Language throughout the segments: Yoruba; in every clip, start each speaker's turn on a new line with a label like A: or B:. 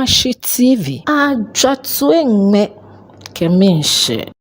A: Mashi TV. Ajatwengme Keminshe.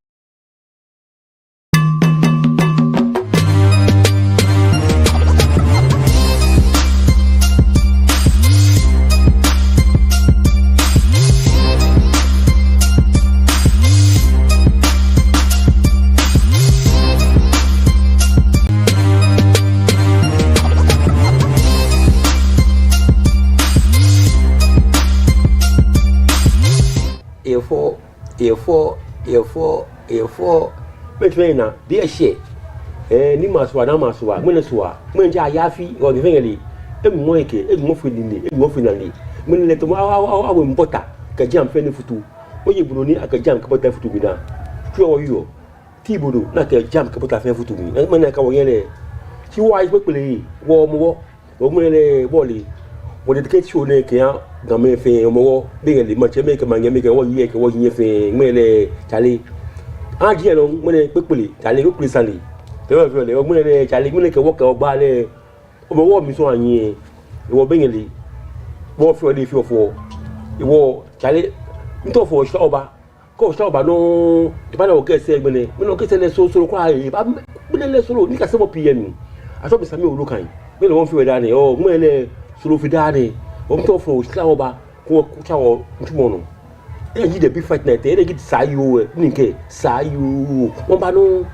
B: A4 between dear shit. Ni maswa na maswa, mweneswa, mwenja yafi or the vengeli, moeke, mofinally. When let our mbota, kajam feni futu, when you bruni a kajam kapota futu bina. True you, Tibudu, not a jam kapota futu me, and when I come yele. She wise quickly, warm, woman, wally. What it gets you like ya, Game Fay, more, bigly, much make a man, make a 1 year, was your thing, Mele, Charlie. Giano, when I quickly, Charlie, quickly, Sally. The other way, Charlie, make a walk or ballet. Over what Miss 1 year, you were Bingley. More for the few for. You were Charlie, into for Shauba. Go Shauba, no, the panel get said when they don't get so cry, but let's look at some PM. I saw Mr. Mill looking. We don't feel that, oh, when Sulufidani, Omtofo, Slauba, Kucha, Tumono. And you the big fight net, they get Sayu, Nike, Sayu, Ombano.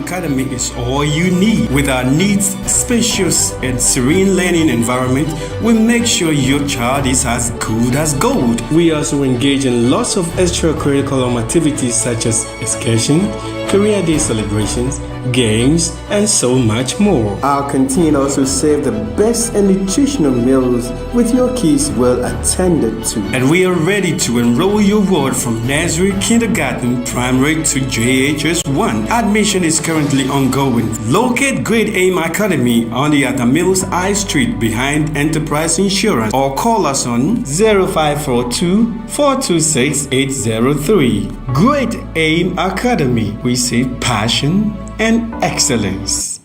C: Academy is all you need. With our neat, spacious, and serene learning environment, we make sure your child is as good as gold. We also engage in lots of extracurricular activities such as excursion, career day celebrations, games, and so much more. Our canteen also serves the best and nutritional meals with your kids well attended to. And we are ready to enroll your ward from nursery, kindergarten, primary to JHS 1. Admission is currently ongoing. Locate Great Aim Academy on the Atamills I Street behind Enterprise Insurance or call us on 0542 426 803. Great Aim Academy. We say passion and excellence.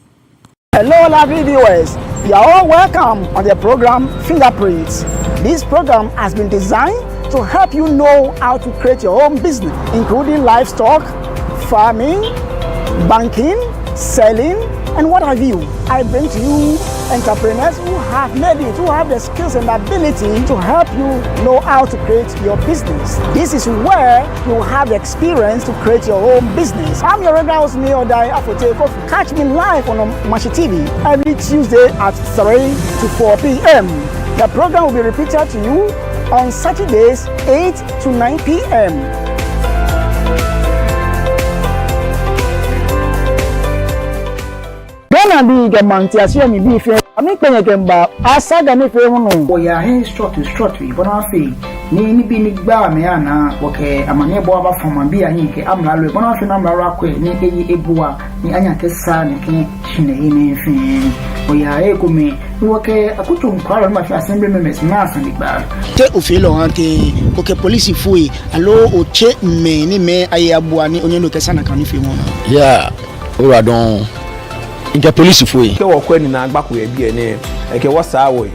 D: Hello, lovely viewers. You are all welcome on the program Fingerprints. This program has been designed to help you know how to create your own business, including livestock, farming, banking, selling, and what have you. I bring to you entrepreneurs who have made it, who have the skills and ability to help you know how to create your business. This is where you have the experience to create your own business. I'm your regular host, Neo Dai Afote Kofi. Catch me live on Mashi TV every Tuesday at 3 to 4 p.m. The program will be repeated to you on Saturdays 8 to 9 p.m. Ghana bi gamanti asia mi bi fe ami penye kemba asaga ni fe hunu o ya he strut ibona fe ni bi ni gba me ana woke amane bo aba fama bi anyi ke amla lo ibona fe na mra akwe ni eyi ebuwa ni anya kesa ni ke chine ni fe o ya e ko me woke akutu nkwaro ma fi assembly members na asandi gba te ofilo ante koke police fui alo o che me ni me ayi abuwa ni onye no kesa na kan ni fe mo
E: ya ora don Inka police fui.
F: Ke wo kwani na agbako ye bi ene. Eke wo saa wo.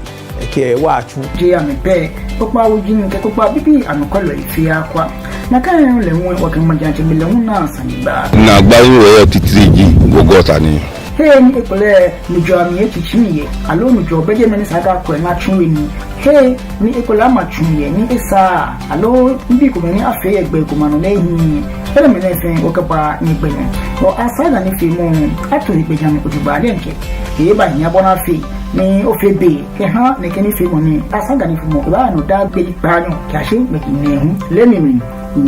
F: Eke wa atu.
D: Je ya me pe. Popa wo jin ke popa bibi anokolo ifi akwa. Na kan le won wo kan majanche bi le na asaniba.
E: Na gba wo ye titriji gogota ni.
D: Hey ni ekole ni jo ami echichimiye. Alo mi jo beje meni saga ko na chunwe ni. Hey ni ekole ama chunye ni esa. Alo mbi ko meni afe egbe ko manu lehin. Ele me lefen o kapa ni gbene. O asaga ni fi mu ato ipeja mi ojuba lenke. E ba nya bona fi ni o fe be. Ke ha ne ke ni fi mu ni asaga ni fi mu ba no da gbe ipa no ki ase me ki ne hu. Le mi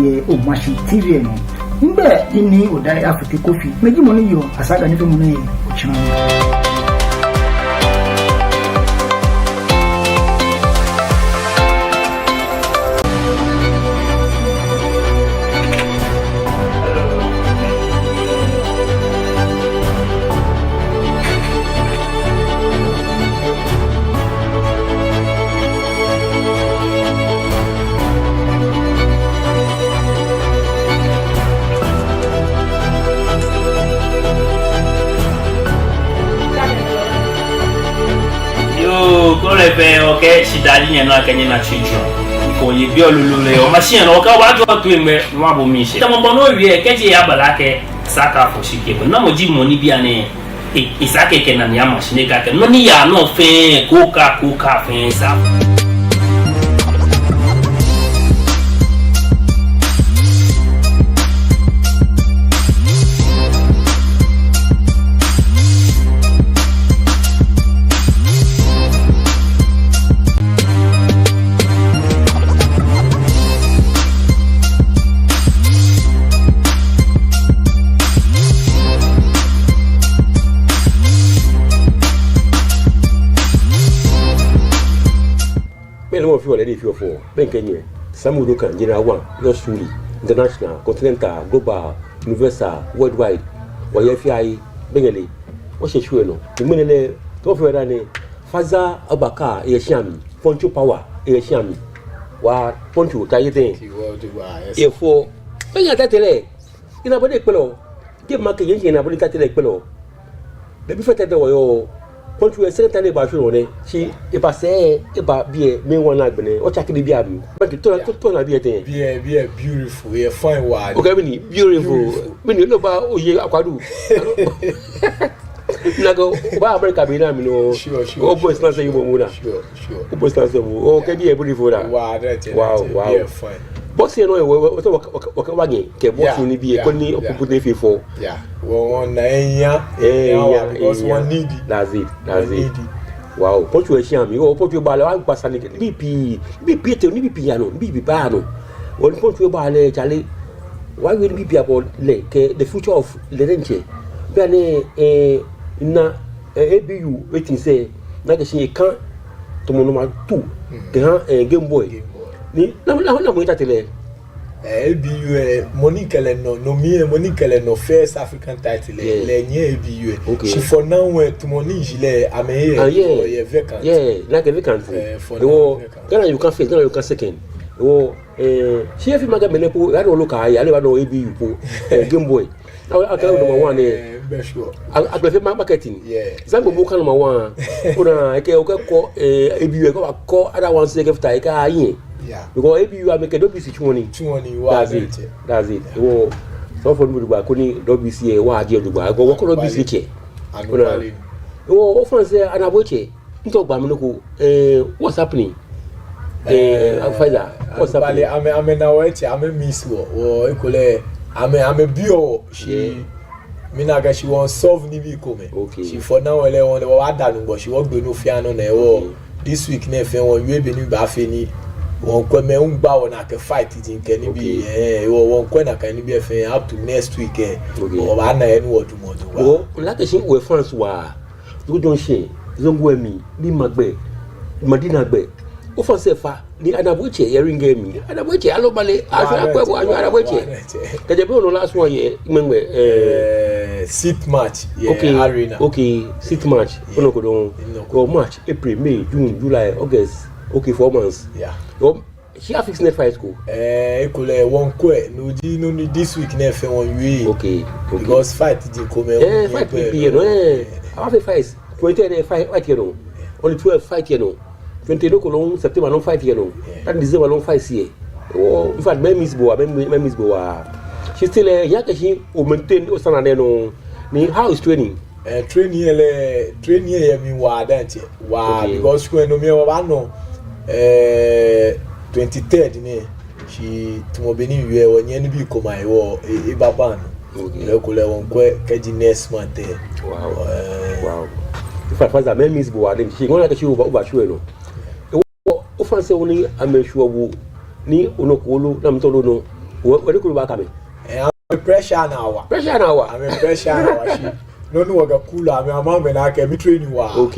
D: ye o Mashi TV no. Mbe ini odai Afote Kofi. Meji mo ni yo asaga ni fi mu ne o chan.
G: le be okay shidali nya na kanye na chijo ko ye bi olulule o machine no ka wa do to me wa bo mi she tamo bono wie ke je ya balake saka fo shike na mo ji money bi ane isake ke na ya machine ka ke no ni ya no fe kuka fe sa
B: already few for ben Kenya some would can general one your school international continental global universal worldwide wa yafi bengeli what she sure no the money to for that faza abaka e shiami poncho power e shiami wa poncho tayi den e for benya tatele ina bode pelo ke make yin na bode tatele pelo the before that yo poncho e second time ba sure ne she e ba say e ba bie me one na gbene o chakiri bia mi but to na bie ten
F: bie beautiful e fine word
B: okay me beautiful me no ba oye akwadu nago ba America be na mi no
F: sure
B: o boys na say you mo na
F: sure
B: o boys na say o ke bie beautiful da wow
F: fine
B: boss you know we so wage ke boss ni bie ko ni okupu fifo
F: yeah one na enya because one need
B: that's it wow poncho e shiami o poncho ba le wa gbasa ni bp te ni bp ya no bp ba no o poncho ba le chale why will bp about le ke the future of the renche be na na abu wetin say na ke shi kan to mo number 2 ke ha game boy ni na mo tatele
F: ABU Monique no me Monique no first African title le nye ABU she for now went to Monique le ameye vacant
B: like a vacant wo Ghana you can face Ghana you can second wo she fi maga menepo ya no look ya le ba no ABU po game boy I tell you number 1
F: be sure
B: I prefer marketing zango bo kan number 1 una ke o ko ABU ko other one say after e ka yin because if you are making WC 20 that's it wo so for me gba ko ni WC e wa je gba go ko WC che wo France anaboche nto gba mi ko what's happening Faida what's happening
F: I'm na weche I'm miss wo ekole I'm bio she minaga she won solve ni bi come she for now ele won wa danu but she work do no fiano na e wo this week na fe won we be ni ba fe ni won ko me ngba won na ke fight din ke ni bi won ko na kan ni bi fe up to next week o ba na e ni wo dumo do wa
B: o la ke shin we France wa do don she zongo mi ni magbe madina gbe o France fa ni anabuche ye ringe mi anabuche alo bale akwebo anabuche ke je be no last one ye menwe
F: sit match
B: arena sit match ono ko don go March April May June July August 4 months she have fixed net fight school
F: ekole won ko no di no this week na fe won we because fight di come
B: fight be no have fight 20 fight you know only 12 fight you know 20 no ko long September no fight you know that December long fight here in fact miss boa she still yaka she o maintain o standard no ni how is training
F: training ye mi wa dante wa because when no me wa no 23rd ni she tumobeni we wonye ni bi koma e wo e baba no le ko le won ko keji next month
B: wow if I find that miss boa dem she ngona ka she over show no o France woni ameshuo bu ni onokolo na mtolo no we de ko ba ka me
F: pressure now I'm pressure now she no waga cool I'm na ke mi training wa o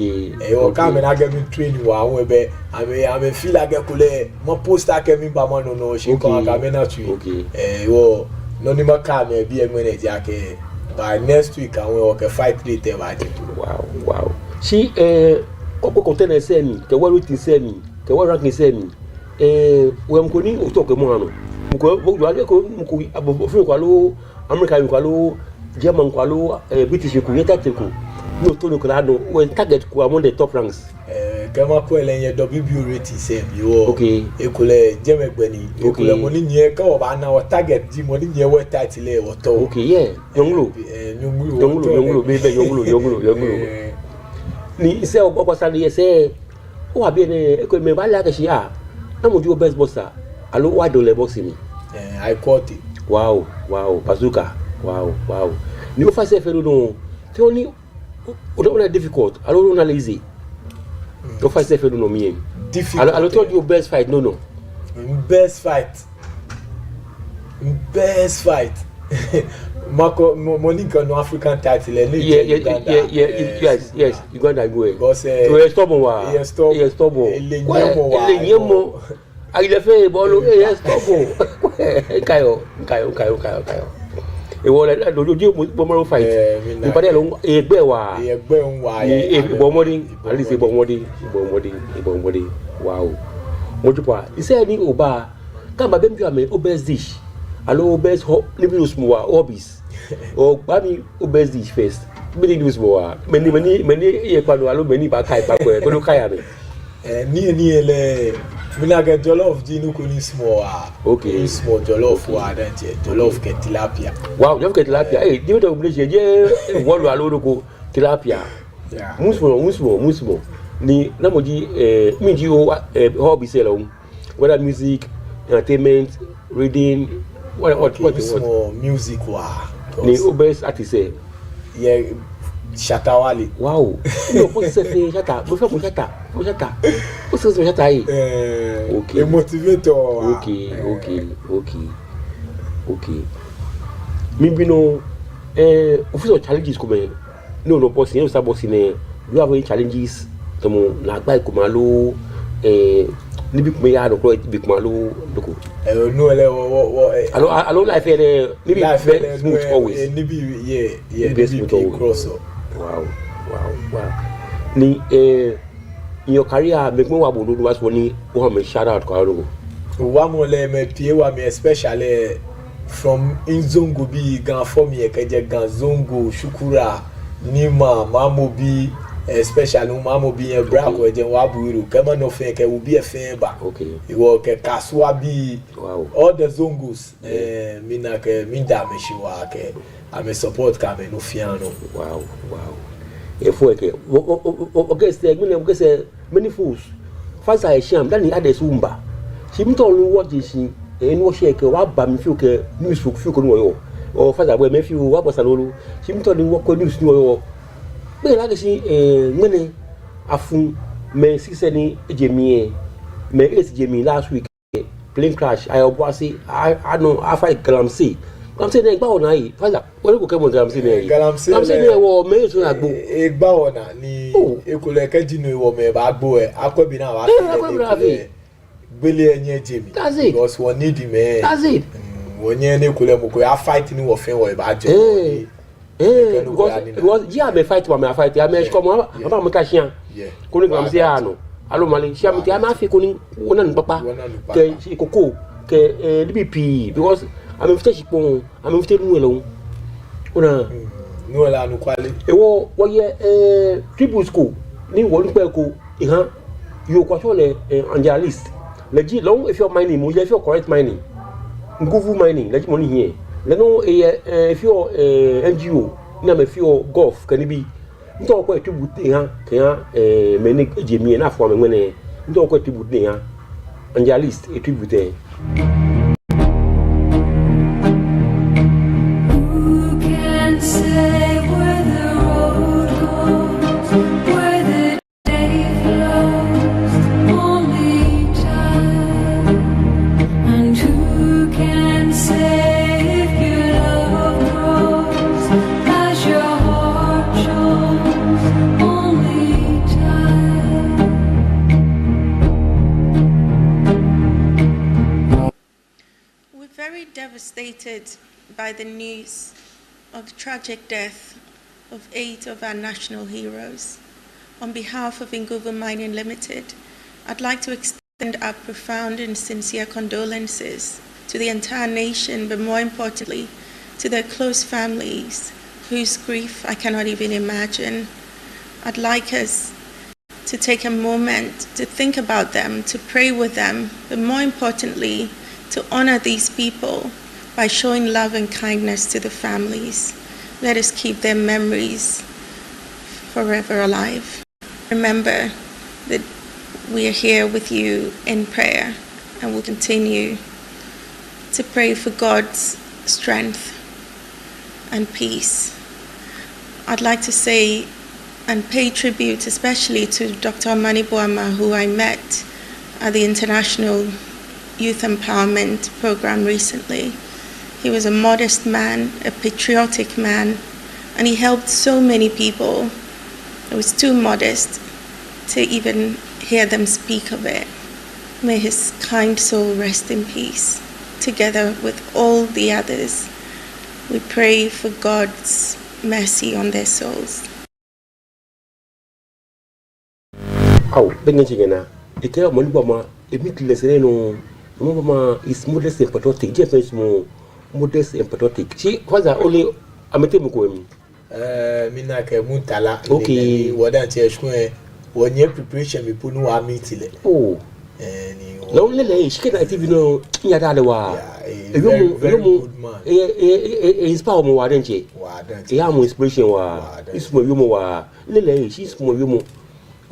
F: ka me na ke mi training wa won be I'm feel like kule mo poster ke mi ba mo no she ko ka me na tu wo no ni ma ka me bi e me na ke by next week I will okay fight later ba je
B: wow she ko container se mi ke wa routine se mi ke wa ranking se mi we mko ni o to ke mo ano mko bo ale ko mko abofin kwa lo America kwa lo German kwa lo British ku yeta te ku no to no kala do we target ku among the top ranks
F: kama ko elenye WBO rating say yo
B: okay
F: ekole jemegbeni ekole money nye ka oba na o target di money nye we title e wo to
B: okay yeah yonglo bebe yonglo ni se o ko sa ni se o abi ne ekole me ba la ke shia na mo ju best boxer alo wa do le boxing
F: I caught it.
B: Wow bazooka wow ni o fa se fe no te oni o don't difficult alo no lazy o fa se fe no mi difficult alo told you best fight no
F: best fight Marco Monica no African title
B: yes Uganda go
F: because
B: stubborn ile fe bolo stubborn kayo e wole dojo mo fight ni pade lo egbe wa bomodi ali se bomodi wow mojupa ise ni oba kamba be mi ame obes dish alo obes libi usmuwa hobbies o ba mi obes dish first be ni usmuwa meni e panu alo meni ba kai pa ko do kai ame
F: ni ele mina get jollof ji no ko ni small
B: okay
F: small jollof wa dan je jollof ke tilapia
B: wow jollof ke tilapia di me to oblige je wolu alo ko tilapia musmo ni na moji mi ji o hobby selo whether music entertainment reading what
F: music wa
B: ni obes artist
F: yeah Shatawali.
B: Wow. No, put say Shata. Mo Shata. O se Shata aí. Okay.
F: Motivator.
B: Okay. Me bino official challenges come. No bossing, no start bossing. You have any challenges? Tomo na gba ikomalo ni bi kuma ya do ko bi kuma lo doko.
F: No ele wo
B: alo life ni bi smooth always.
F: Ni bi yeah ni cross.
B: Wow. Ni in your career make me wa bodo do was woni o ha me shout out ko aro.
F: Wa mo le me pie wa me especially from Inzongo bi gan form ye keje gan Zongo Shukura Nima Mamobi especially Mamobi e bra ko je wa buiru kema no fe ke ubi e fe ba. Okay. Iwo ke kaswa bi all the Zongos mina ke minda me shiwa ke ame support ka me no fiano.
B: Wow. E fo ke o ke se many fools fasa e sham dan ni ade sumba. Shi mi to lu what is shi e no share ke wa ba mi fi ke news fi ko no yo. O fasa boy me fi wa bosa lolu. Shi mi to lu ko news no yo. Be la ke shi ngene afun me sise ni ejemi me ejemi last week plane crash I obuasi I know I fight galamsi. I'm saying egba ona yi fasa wole ko ke mo galamsi ne yi. Galamsi ne wo me so agbo.
F: Egba ona ni ekole ke dinu wo me ba agbo e akwabi na wa fi. Gbele enye jemi because we need him
B: that's it
F: wonye ne kule mo ko ya fight ni wo fe wo ba je
B: because ya be fight wa me fight ya me ko mo aba mo ka shian ko ni gam se ano alo mali shia mi ti ama fi ko ni wona ni papa ke ikoko ke DBP because am fite shipon am fite nu elo ona
F: nu ala nu kwale
B: wo ye tribute school ni wo ni pe ko ihan yo kwa so le angelist legit long if you're mining mo if you're correct mining nguvu mining legit money here le no if you're NGO na me feel golf can be nto ko tribute ha kan meni ejemi na afọ me ngene nto ko tribute ha angelist tribute
H: Devastated by the news of the tragic death of 8 of our national heroes. On behalf of Nguvu Mining Limited, I'd like to extend our profound and sincere condolences to the entire nation, but more importantly, to their close families, whose grief I cannot even imagine. I'd like us to take a moment to think about them, to pray with them, but more importantly, to honor these people by showing love and kindness to the families. Let us keep their memories forever alive. Remember that we are here with you in prayer and will continue to pray for God's strength and peace. I'd like to say and pay tribute especially to Dr. Amani Boama, who I met at the International Youth Empowerment Program recently. He was a modest man, a patriotic man, and he helped so many people. It was too modest to even hear them speak of it. May his kind soul rest in peace. Together with all the others, we pray for God's mercy on their souls.
B: Oh, Benjana, the care of Monibama, a bit less Mama is modest and patriotic, Japanese more modest and patriotic. She was only a metemukum.
F: Minaka Muntala,
B: okay,
F: what I tell you, when your preparation, we put no army till it. Oh,
B: lonely, she can't even know Yadawa. A very good man. Inspire more, didn't she? Yeah, more inspiration. It's more humor. Lily, she's more humor.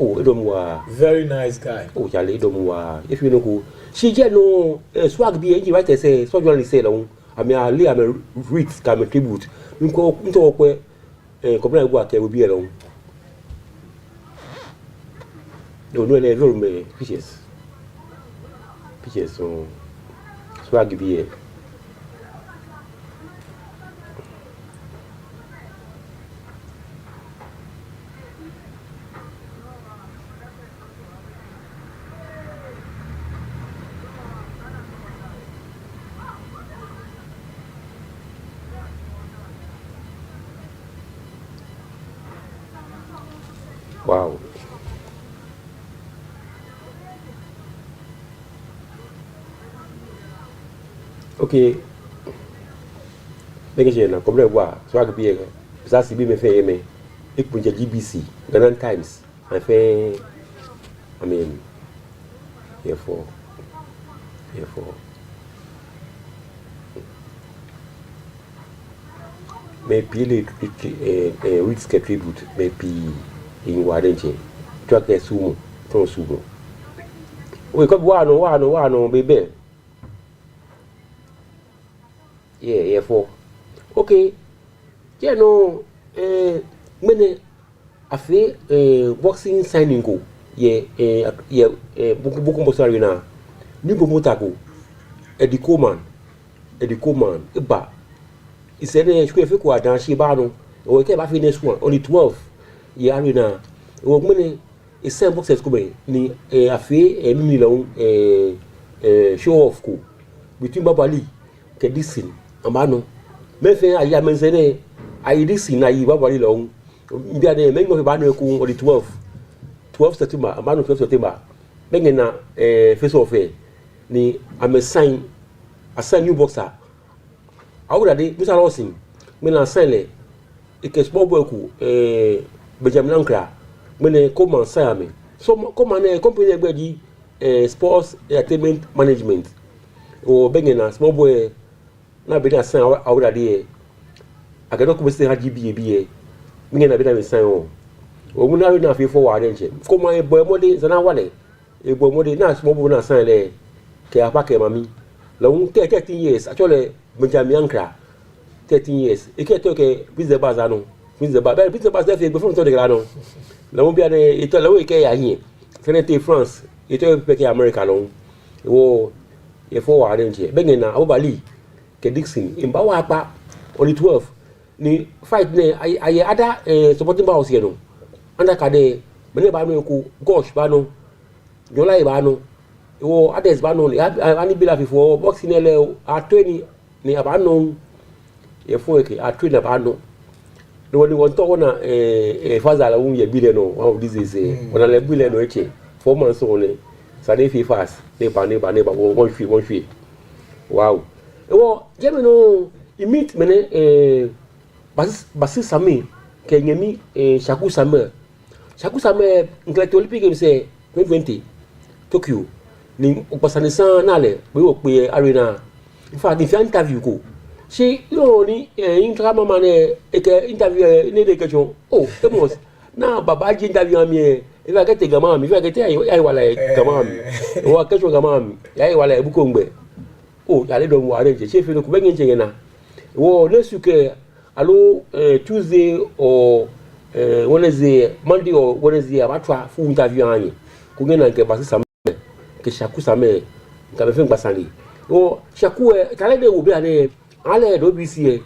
B: Oh,
F: very nice guy.
B: Oh, Charlie, if you know who she get no swag be any right to say, so you only say, I mean, I lay a read, come a tribute. You go into a way, complain work will be alone. No, they room me, fishes, so swag be. Wow. Okay. Thank you, na komle wa so ag bi e sa si bi me fe me e punja GBC Ghana Times I fe I mean therefore me pile risk tribute me pi in warenche to ke sumo to sumo we ko wa no bebe yeah for okay yeah no mene afi boxing signing go buku mbosari na ni go motako edikoman eba isene square fe ko adan shi ba no o ke ba fi next one only 12 yeah na o mene isen boxers ko be ni afi mi lo show off ko between babali ke disin amano me fe aya menzene ayi disin ayi babali lo mbia de me ngo ba no ko only 12 September amano 12 September bengena face off ni assign new boxer awurade bisa lawsin me na assign le ike sport boy ku Benjamin Ankra me ne come assign me so come na company egbe di sports entertainment management o bengena small boy na be na assign awurade agado ko be se HGB me na be na assign o mu na we na fe forward nche come e boy mode zana wale e boy mode na small boy na assign le ke apake mami long 13 years actually Benjamin Ankra 13 years e ke to ke business bazano business baz fe be from to de grano long bia ne e to lawo e ke ya yin senate France e to pe ke America long wo e forward nche bengena abobali ke Dixon imba wa pa only 12 ni fight ne aye ada supporting house here no anda ka de mene ba no ku gosh ba no jola ba no wo others ba no ani bila before boxing ele a training ni aba no e fo ke a train aba no no woni won to na faza la un ye bile no one of these is ona le bile no eche 4 months only sa dey fi fast dey ba won fi wow wo je me no i meet mene basi sami ke nyemi shaku same Shakusa me nglet Olympic Games 2020 Tokyo ni opasane san nale we wo pe arena in fact if interview ko she yo ni intra mama ne interview ni de question oh emos na baba ji interview ami if I get gama mi if I get ai wala gama mi o question gama mi ai wala e buko ngbe oh ya le do mo arrange she fe no ku bengi ngena wo next week allo Tuesday or Wednesday, Monday or Wednesday, I'm at full interview. I'm going to get some Shaku Same, Cafe Bassani. Oh, Shaku, Calais will be an alley, don't be see.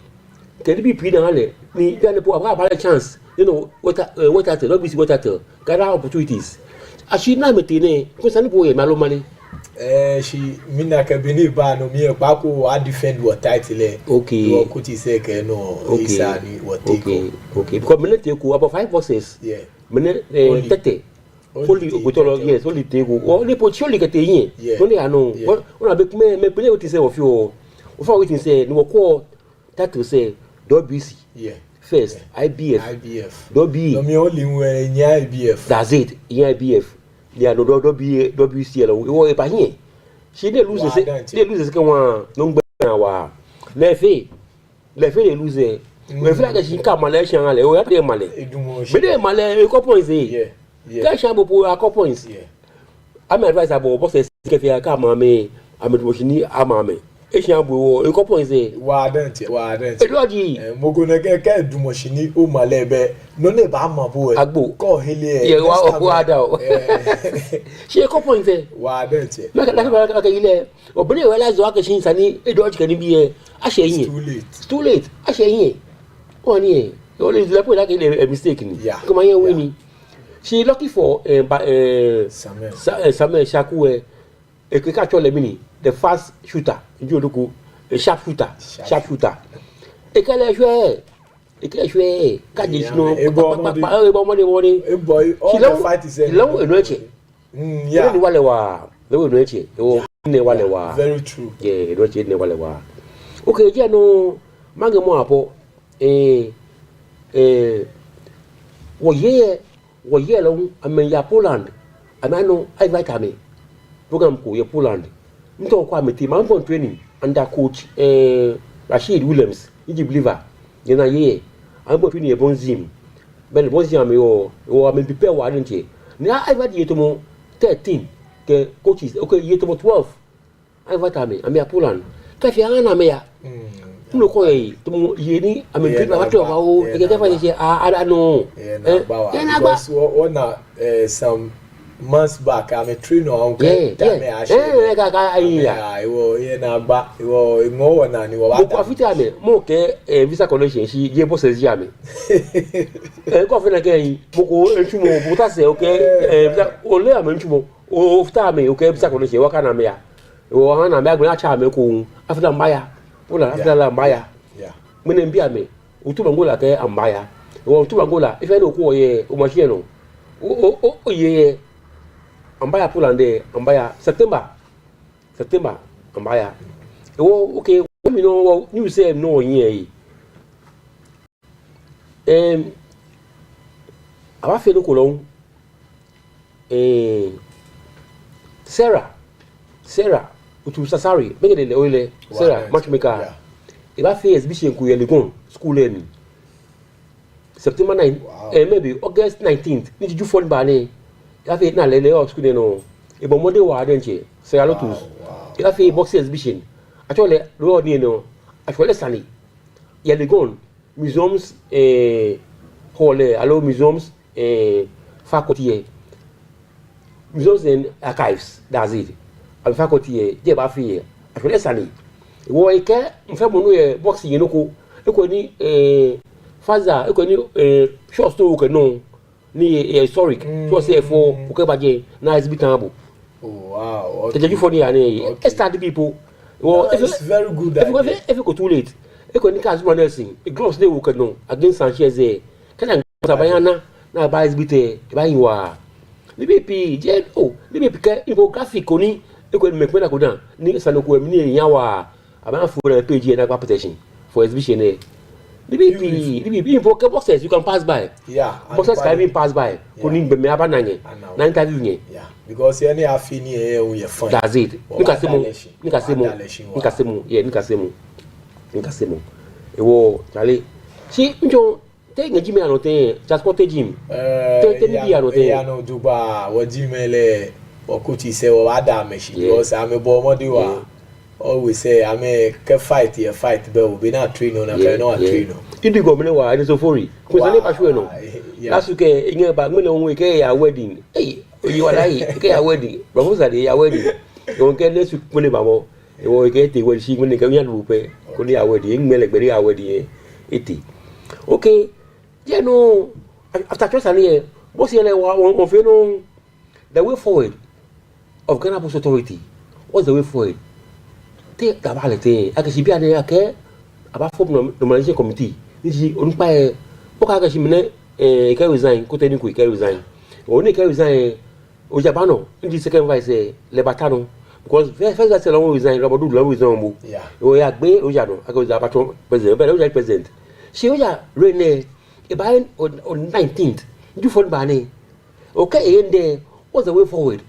B: Can it be pretty alley? Me, then a chance. You know, what at the don't be what at the got opportunities. As she not maintain, because I'm boy, Malo money.
F: She mina kabini ba no mi papo a defend what title
B: okay
F: o kuti say ke no isa ni what take
B: okay because me take about 5 boxes
F: yeah
B: me tete only gotolo yes only take o le po choli ke te yin no le ano ona be me play what say of you o fa wetin say no ko title say WC
F: yeah
B: first IBF
F: no me only when nya IBF
B: that's it IBF they are no WC lo wo e pa yin she dey lose ke wan no ngbe na wa le fe dey lose we feel like she ka Malaysia ale o ya dey male be dey male e ko points e ka sha bo po a ko points am advice about boss ke fi ka ma me amedo shini ama me e sha bo e ko points e
F: wa dent
B: e do di
F: mogo na ke du mo shini o male be no ne ba ma bo e
B: agbo
F: ko hele
B: ye wa da o she ko points e
F: wa dent
B: na ka ile obìnrin we la zo aka shin sani e do kan bi e a she yin too late a she yin won ni e o le le po like a mistake ni ko ma yen we ni she lucky for Samuel Shaku e ke ka chole mini the fast shooter nju oluku sharp shooter e ka le shwe ka di no e bo mo de
F: e boy all the fight is
B: lo enu eche
F: yeah
B: ni wale wa lo enu eche o ne wale wa
F: very true
B: yeah do che ne wale wa okay je no mange mo apo wo ye lo amen ya Poland amano ai vitamin program ko ye Poland nto kwa meti man for training under coach Rashid Williams Egypt liver na ye am bo fini e bonzim ben bonzim am yo am prepare wa nche na ai va die to mo 13 ke coaches okay ye to mo 12 ai vitamin am ya Poland ka fi ana me ya no ko e to mo ye ni am prepare wa to wa o e ke fa ni a no
F: na ba ona some months back I'm a trainer on
B: ka
F: iwo ye na gba iwo ngo na ni wo wa
B: ko afita me mo ke visa connection si je bo se ya me ko afina ke yi mo ko entumo bo ta se o ke visa o le am entumo o fta me o ke visa connection wa kana me ya o ha na me agbe na cha me ko afita mbaya ola afita la mbaya me ne mbia me o tu bangola ke ambaya o tu bangola ife no ko ye o ma hie no o ye ambaya Poland ambaya September ambaya okay we know you say no here aba fe no kolon Sarah utu sasari make the oile Sarah matchmaker aba fe exhibition ku ye legon school learning September 9 maybe August 19th ni ju phone ba ni ya fe na lele of school no e bo mode wa denche say a lot to ya fe boxing exhibition actually road ni no actually sani ya le gon museums hall allo museums faculty museums and archives that's it al faculty je ba fe actually sani wo e ke mfa mo no ye boxing no ko e ko ni faza e ko ni short story ko no ni historic so say for ukebaje na exhibit abo
F: wow
B: okay you for the ani start people well
F: it's very good
B: if you go too late e ko ni ka azuma nursing e gloves dey work no against Sanchez e kana tabayana na ba exhibit e ba yiwa ni bp je ni bp ka infographic oni e ko me pena ko dan ni sanoku emi ni yan wa aba fu na page na gba protection for exhibition e The boxes you can pass by.
F: Yeah.
B: Boxes can even pass by. Couldn't be me abananye. Na interview.
F: Yeah. Because any afini here we are fine.
B: That's it. Nikasemo. Ewo Charlie. Si njo te ngi me anote transport gym. Te bi anote.
F: Ya no duba wo gymele okuti se wo ada meshi because am bo modi wa always say am ke fight be we be na train on na no train no.
B: Idi go me wa ade so fori. Ko se ne pa hwe no. Last week inye ba me no we ke ya wedding. You are like ke ya wedding. Ba mo sa de ya wedding. Yo ke next week me ba mo. Ewo ke te we shi me ke nya rupe. Ko ni ya wedding ngmele gbe ya wedding eti. Okay. Yeah, no. After just an year, what's the way forward of Ghana Post Authority? What's the way forward? Take the balance. I can see behind the care about form normalization committee. This is umpire. Poka she mine can resign. Continue quick can resign. Only can resign. Ojabano in the second vice Lebatano because first that's a long resign. Rabadu long resign.
F: Yeah.
B: We are be Ojano. I go Zabato president. But Ojai president. She Oja Rene. By on 19th, you phone Bani. Okay, and there what's the way forward?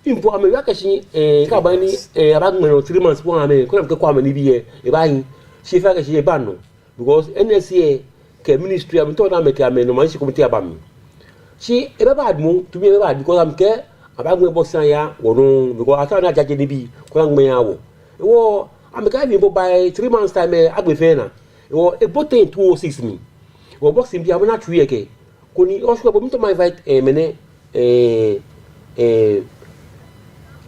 B: Impo America, she Cabani, about 3 months, 1 American, couldn't come any year, a buying. She felt she a bano because NSA ministry, I'm told I make a man, no man, she committee about me. She a bad move to be bad because I'm care about my boss, or no, because I thought I judge any be, calling me out. Oh, I'm a guy by 3 months' time, I'll be fair. Or a bottle 206 me. Well, boxing be not 3 again. Koni also go to my invite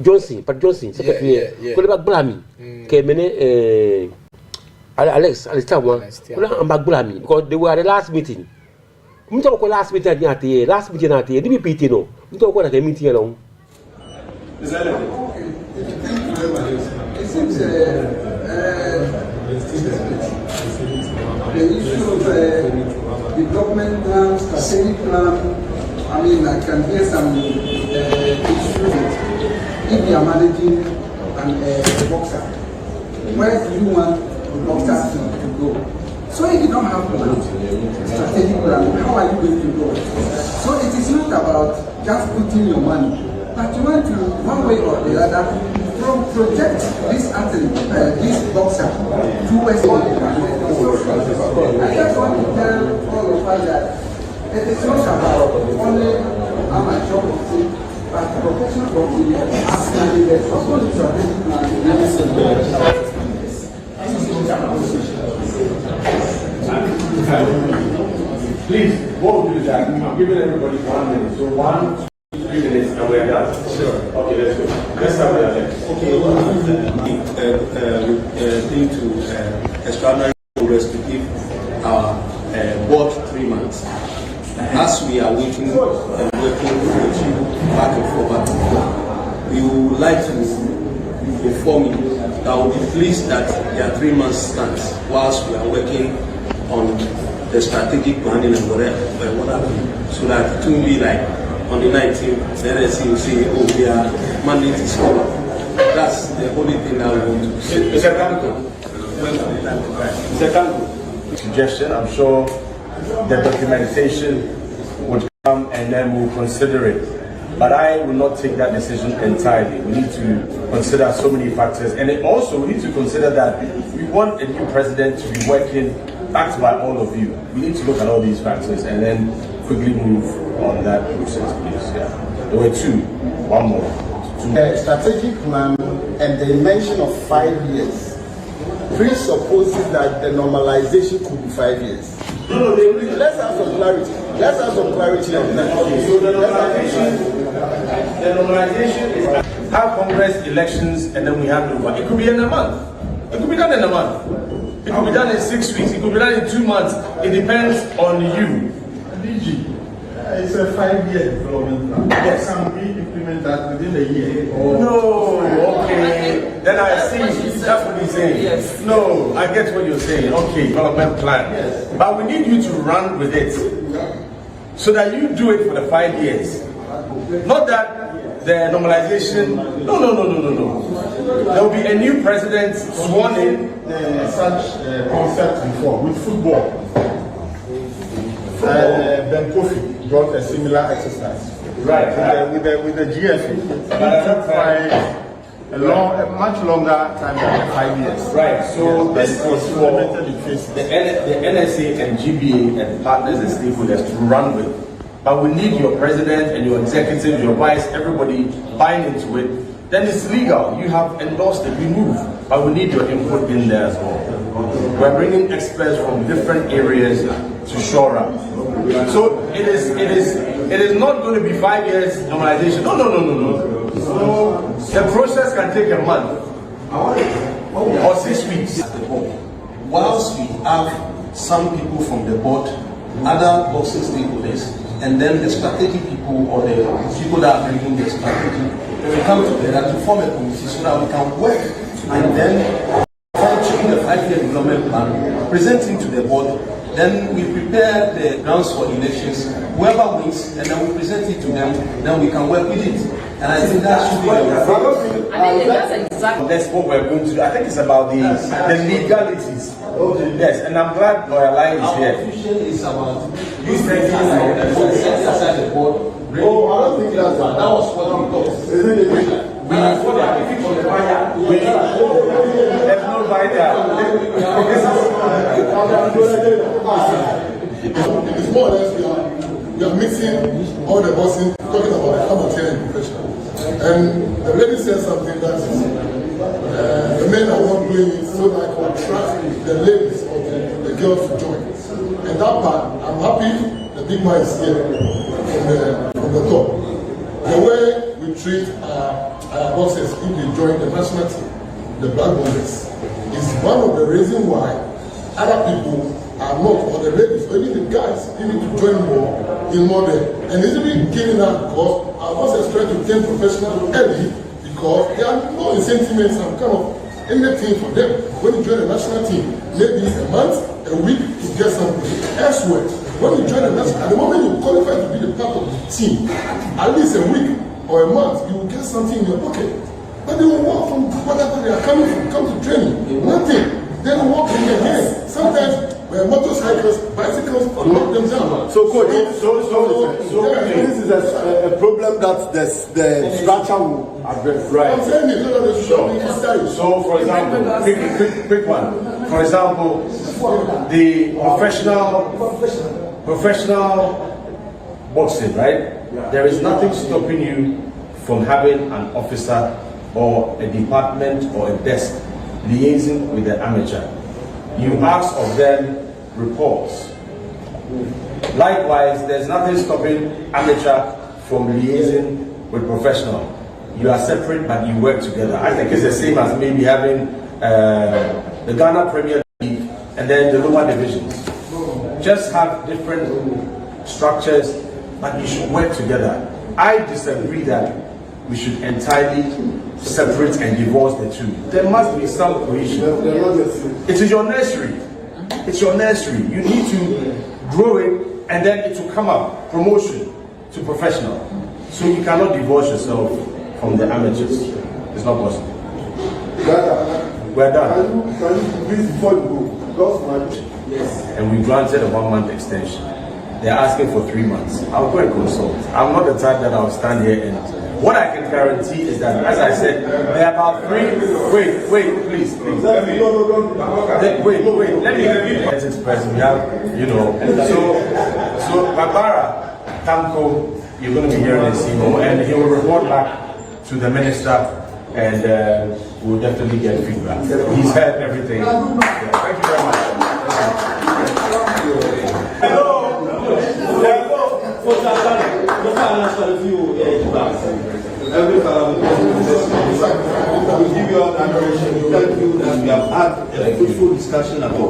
B: Johnson, but Johnson, secretary. Koni back blami. Ke mene Alex Tawa. Koni am back blami because they were at the last meeting. We talk last meeting at the last meeting at the DPT no. We talk about the meeting alone.
I: It seems the issue of development plan, strategic plan, I mean, I can hear some issues if you are managing a boxer. Where do you want the boxer to go? So if you don't have plan, strategic plan, how are you going to go? So it is not about just putting your money, but you want to, one way or the other, project this athlete, this boxer, towards all the plan. I just want to tell all of us that it is not about only amateur boxing, but professional boxing. Actually, there's also the strategic plan.
J: Please, what we'll do is that I'm giving everybody 1 minute. So 1, 2, 3 minutes, and we're done. Sure. Okay, let's go. Let's start with Alex. Okay, thing to extraordinary progress to give our board 3 months. As we are waiting and working with you back and forth, we would like to inform you that we'll be pleased that there are 3 months stands whilst we are working on the strategic planning and whatever, so that it will be like on the 19th, then you say, oh, we are mandate is over. That's the only thing I want to say. Second suggestion, I'm sure the documentation would come and then we'll consider it. But I will not take that decision entirely. We need to consider so many factors. And it also, we need to consider that we want a new president to be working backed by all of you. We need to look at all these factors and then quickly move on that process, please. Yeah. There were 2. One more.
K: A strategic plan and the mention of 5 years presupposes that the normalization could be 5 years.
J: No,
K: let's have some clarity. Let's have some clarity on that.
J: Okay, so the normalization is have Congress elections and then we hand over. It could be in a month. It could be done in a month. It could be done in 6 weeks. It could be done in 2 months. It depends on you.
K: DG, it's a 5-year development plan.
J: Yes.
K: Can we implement that within a year?
J: No, okay. Then I see. That's what he's saying. Yes. No, I get what you're saying. Okay, development plan.
K: Yes.
J: But we need you to run with it. So that you do it for the 5 years. Not that the normalization. No. There will be a new president sworn in.
K: Such concept before with football. Ben Kofi brought a similar exercise.
J: Right.
K: With the GFA. A much longer time than 5 years.
J: Right. So this is for the NSA and GBA and partners and stakeholders to run with. But we need your president and your executive, your vice, everybody buying into it. Then it's legal. You have endorsed it. We move. But we need your input in there as well. We're bringing experts from different areas to shore up. So it is not going to be 5 years normalization. No. The process can take a month or 6 weeks.
L: Whilst we have some people from the board, other boxing stakeholders, and then the strategy people or the people that are bringing the strategy, we come together to form a committee so that we can work and then fine-tune the 5-year development plan, presenting to the board. Then we prepare the grounds for elections, whoever wins, and then we present it to them, then we can work with it. And I think that should be
J: that's what we're going to do. I think it's about the legalities. Yes, and I'm glad Lawyer Lai is here.
L: Our official is about you setting aside the board.
K: I don't think that's
L: that was what we thought.
J: There's no
I: It's more or less we are mixing all the boxing, talking about amateur and professional. And the lady said something that the men are not doing it so that I can attract the ladies or the girls to join. And that part, I'm happy the big man is here from the top. The way we treat our boxers if they join the national team, the black boxers, is one of the reasons why other people are not, or the ladies, or even the guys, even to join more there. And it's even giving out because our boxers try to turn professional early because there are no incentives and kind of anything for them. When you join the national team, maybe a month, a week to get something elsewhere. When you join the national, at the moment you qualify to be the part of the team, at least a week or a month, you will get something in your pocket. But they will walk from whatever they are coming from, come to training, nothing. They don't walk in again. Sometimes motorcycles, bicycles, knock them down.
K: So, coach, this is a problem that the structure will address.
J: Right.
I: I'm saying it,
J: so, for example, quick one. For example, the professional boxing, right? There is nothing stopping you from having an officer or a department or a desk liaising with the amateur. You ask of them reports. Likewise, there's nothing stopping amateur from liaising with professional. You are separate, but you work together. I think it's the same as maybe having the Ghana Premier League and then the lower divisions. Just have different structures, but you should work together. I disagree that we should entirely separate and divorce the two. There must be some cohesion. It is your nursery. It's your nursery. You need to grow it and then it will come up. Promotion to professional. So you cannot divorce yourself from the amateurs. It's not possible. We're done.
K: Can you please before you go?
J: Yes. And we granted a 1-month extension. They're asking for 3 months. I'll go and consult. I'm not the type that I'll stand here and what I can guarantee is that, as I said, there are about 3. Wait, please. Wait. Let me express. We have, so Barbara Tamko, you're going to be hearing this and he will report back to the minister, and we'll definitely get feedback. He's heard everything. Thank you very much. Hello.
L: Every fellow will give you all admiration. Thank you that we have had a fruitful discussion about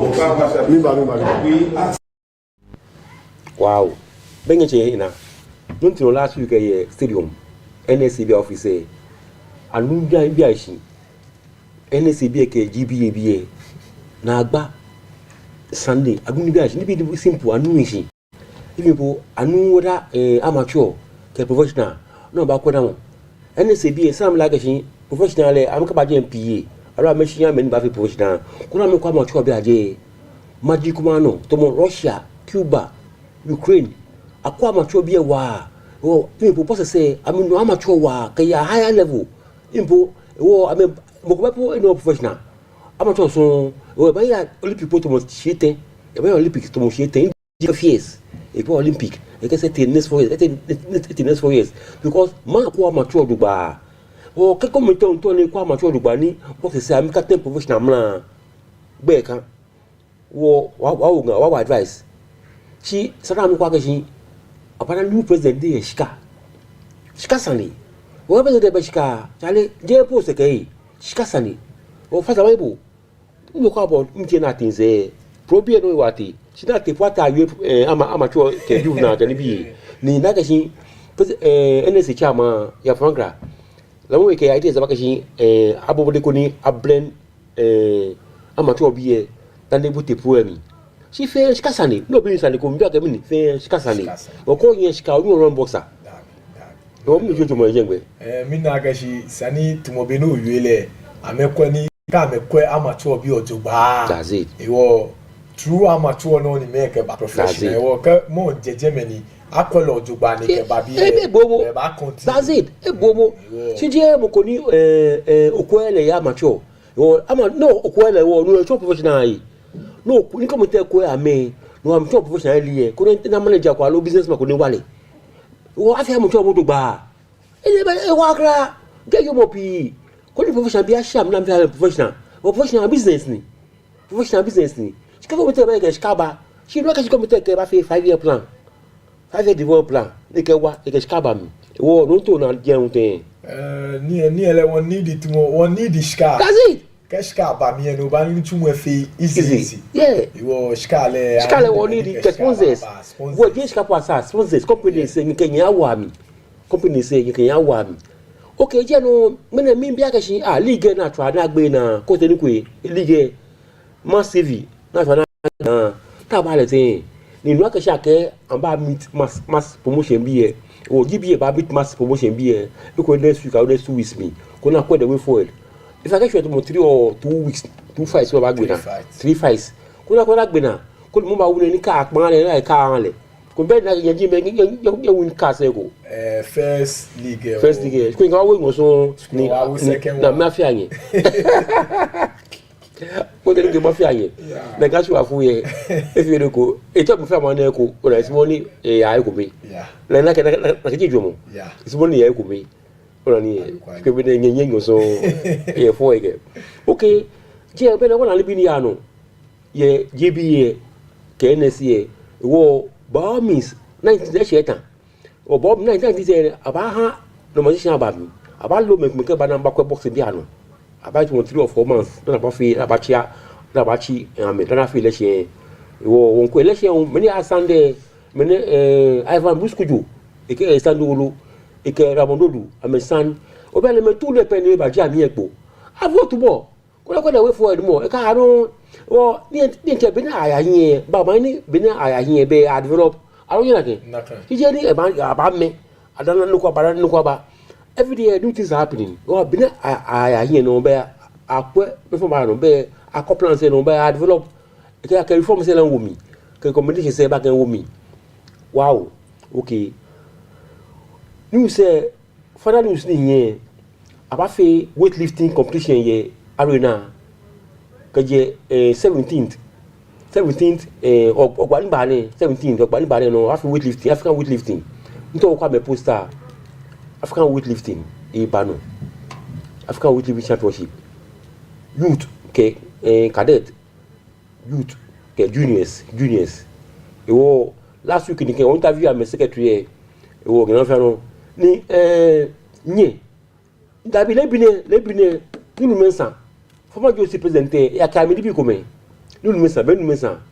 L: we ask.
B: Wow. Bengache na. Don't you last week a stadium NSCB officer and Munga Biashi NSCB GBA na agba Sunday agun biashi ni be simple anu nshi if people anu whether amateur ke professional no ba kwada mo NSB some like a professional I'm about MPA around machine men bafi professional kuna me kwa macho bi aje Magic Mano tomo Russia Cuba Ukraine akwa macho bi wa oh people post say I mean no amateur wa kaya higher level impo oh I mean mokobepo no professional amateur so oh ba ya Olympic to mo chete e ba Olympic to mo chete years e po Olympic e ka say tennis for years tennis for years because man akwa amateur dugba oh ke komite on to ni kwa amateur dugba ni box say am captain professional mla gbe kan wo wa advice chi sada mi kwa ke shi apana new president de shika sani wo president de shika chale je post ke shika sani o fa bible mo kwa bo mtie na tinze probie no wati sina te pata yu amateur ke du na ke bi ni na ke shi NSC chama ya frangra la mo ke idea za ba ke shi abobo de ko ni ablen amateur bi dan de bote poemi si fait shikasani no bi sani ko mbi aka mini fait shikasani o ko yen shika o run boxer o mi jojo mo jengbe
F: mi na ga shi sani tumobe no yuele amekwani ka amekwe amateur bi ojogba
B: that's it
F: ewo true amateur no ni make ba professional ewo ka mo jejemeni akwelo ojogba ni ke ba bi e ba continue
B: that's it e bobo si je mo ko ni okwele ya amateur o ama no okwele wo no professional yi no ni ko mete ko ame no am top professional liye ko na manager ko alo businessman ko ni wale wo afia mo to bodo gba e wa kra get you mo pi ko ni professional bi a sham na mfe professional o professional business ni shika ko mete ba ke shika ba shi no ka shi ko mete ke ba 5-year plan 5-year development plan ni ke wa ke shika ba mi wo no to na je un ten
F: ni ele won need it mo won need shika
B: that's it
F: Keshka ba mi eno ba ni tumu efe easy
B: yeah
F: iwo shkale
B: woni di sponsors wo je shka po asa sponsors company say ni kenya wa mi okay je no me mi bia ka shi league na twa na gbe na ko te ni ko league massive na twa na ta ba le tin ni no ka sha ke an ba meet mass promotion bi e o gibi e ba meet mass promotion bi e ko next week or next 2 weeks me ko na ko the way forward. If I get you to 3 or 2 weeks, 2 fights, we back with 3 fights. Kuna gbena, ko mo ba wule ni ka akpan le na ka anle. Ko be na yanji me you win ka se go.
F: First league.
B: Ko nga we mo so ni na mafia yin. Ko de mafia yin. Na ga su afu ye. If you go, e to mo fa mo na ko, o na ismo ni ya ko be. Na na ke jomo. Ismo ni ya ko be. Onani ke be nyenyengo so ye fo ege okay je be na wona libi ni ano ye GBA ke NSA wo ba miss 19 shetan o bo 19 say aba ha no musician aba mi aba lo me ke ba na ba ko box bi ano aba 3 or 4 months na ba fi aba chi ame na fi le she wo won ko le she meni asande meni Ivan Buskuju e ke standulu et que Ramondodu amesan obele me tout le peine ba ja mi epo avo tubo ko la ko na we forward mo e ka aro wo ni nte be na aya yin ba ma ni be na aya yin be develop aro yinake ti je ni e ba me adana nu ko ba every day new things happening wo be na aya yin no be akwe be fo ba no be akoplan se no be develop e ka reform se lan wo mi ke community se ba kan wo mi wow okay. Nous c'est fana nous ni aba fait weightlifting competition ye arena que je 17th ogbani ba ni 17th ogbani ba ni no African weightlifting nto kwa me poster African weightlifting e bano African weightlifting championship youth ke cadet youth ke juniors e wo last week ni ke on interview am secretary e wo gna fa no ni nye dabi lebine nunu mensa former josi president ya kamidi bi komen nunu mensa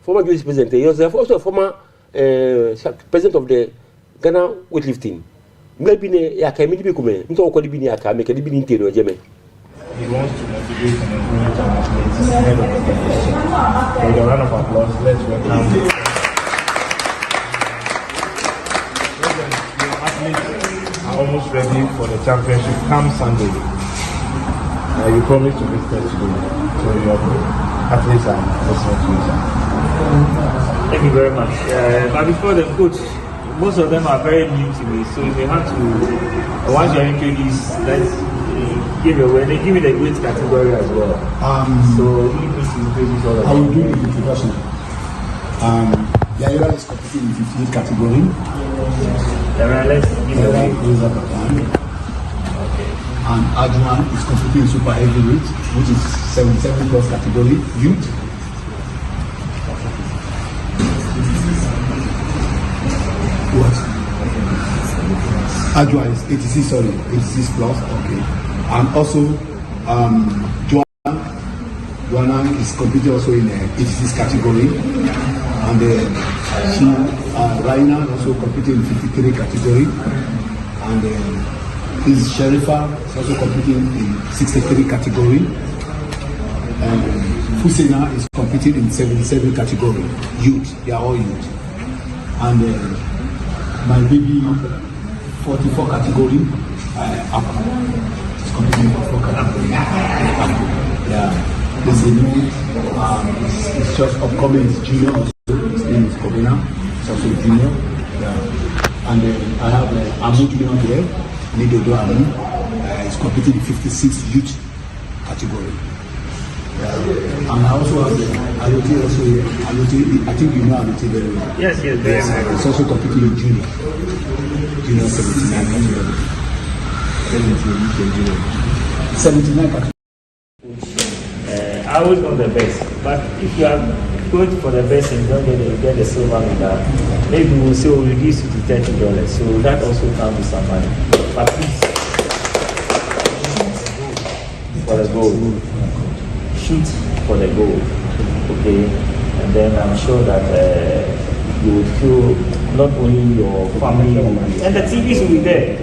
B: former josi president yourself also former president of the Ghana weightlifting lebine ya kamidi bi komen nto ko libine ya kamedi ke libine ntero jeme.
M: He wants to motivate and encourage our athletes ahead of the competition. With a round of applause, let's welcome your athletes are almost almost ready for the championship come Sunday. You promised to visit us today, so your athletes are listening to you.
N: Thank you very much. But before the coach, most of them are very new to me, so they have to, once you're introduced, let's give away. They give me the weight category as well. So you need to introduce all of them.
O: I will do the introduction. Yaira is competing in 58 category.
N: Let's give away.
O: And Adjuan is competing in super heavyweight, which is 77 plus category, youth. What? Adjuan is 86 plus, okay. And also, Joanna is competing also in 86 category. And Raina also competing in 53 category. And is Sherifa is also competing in 63 category, and Fusena is competing in 77 category, youth, they are all youth, and my baby 44 category, Aqua is competing in 44 category. Yeah, there's a new, it's just upcoming, it's junior also, his name is Kobina, it's also junior, yeah. And I have Amu junior here. Nidodo Amu is competing in 56 youth category. And I also have Ayote also here. Ayote, I think you know Ayote very well.
N: Yes, very well.
O: It's also competing in junior 79 category. 79 category.
N: I always want the best, but if you are going for the best and don't get the silver medal, maybe we'll say we'll reduce it to $30. So that also comes with some money. But please, shoot for the goal. Shoot for the goal. Okay? And then I'm sure that you will feel not only your family, and the TVs will be there.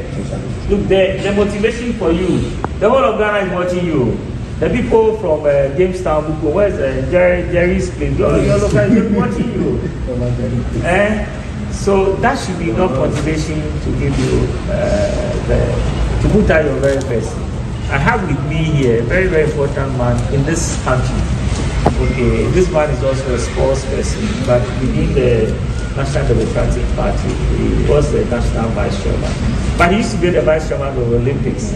N: Look, the motivation for you, the whole of Ghana is watching you. The people from Jamestown, where's Jerry's place? Your local is watching you. So that should be enough motivation to give you to put out your very best. I have with me here a very, very important man in this country. Okay, this man is also a sports person, but within the National Democratic Party, he was the national vice chairman. But he used to be the vice chairman of the Olympics.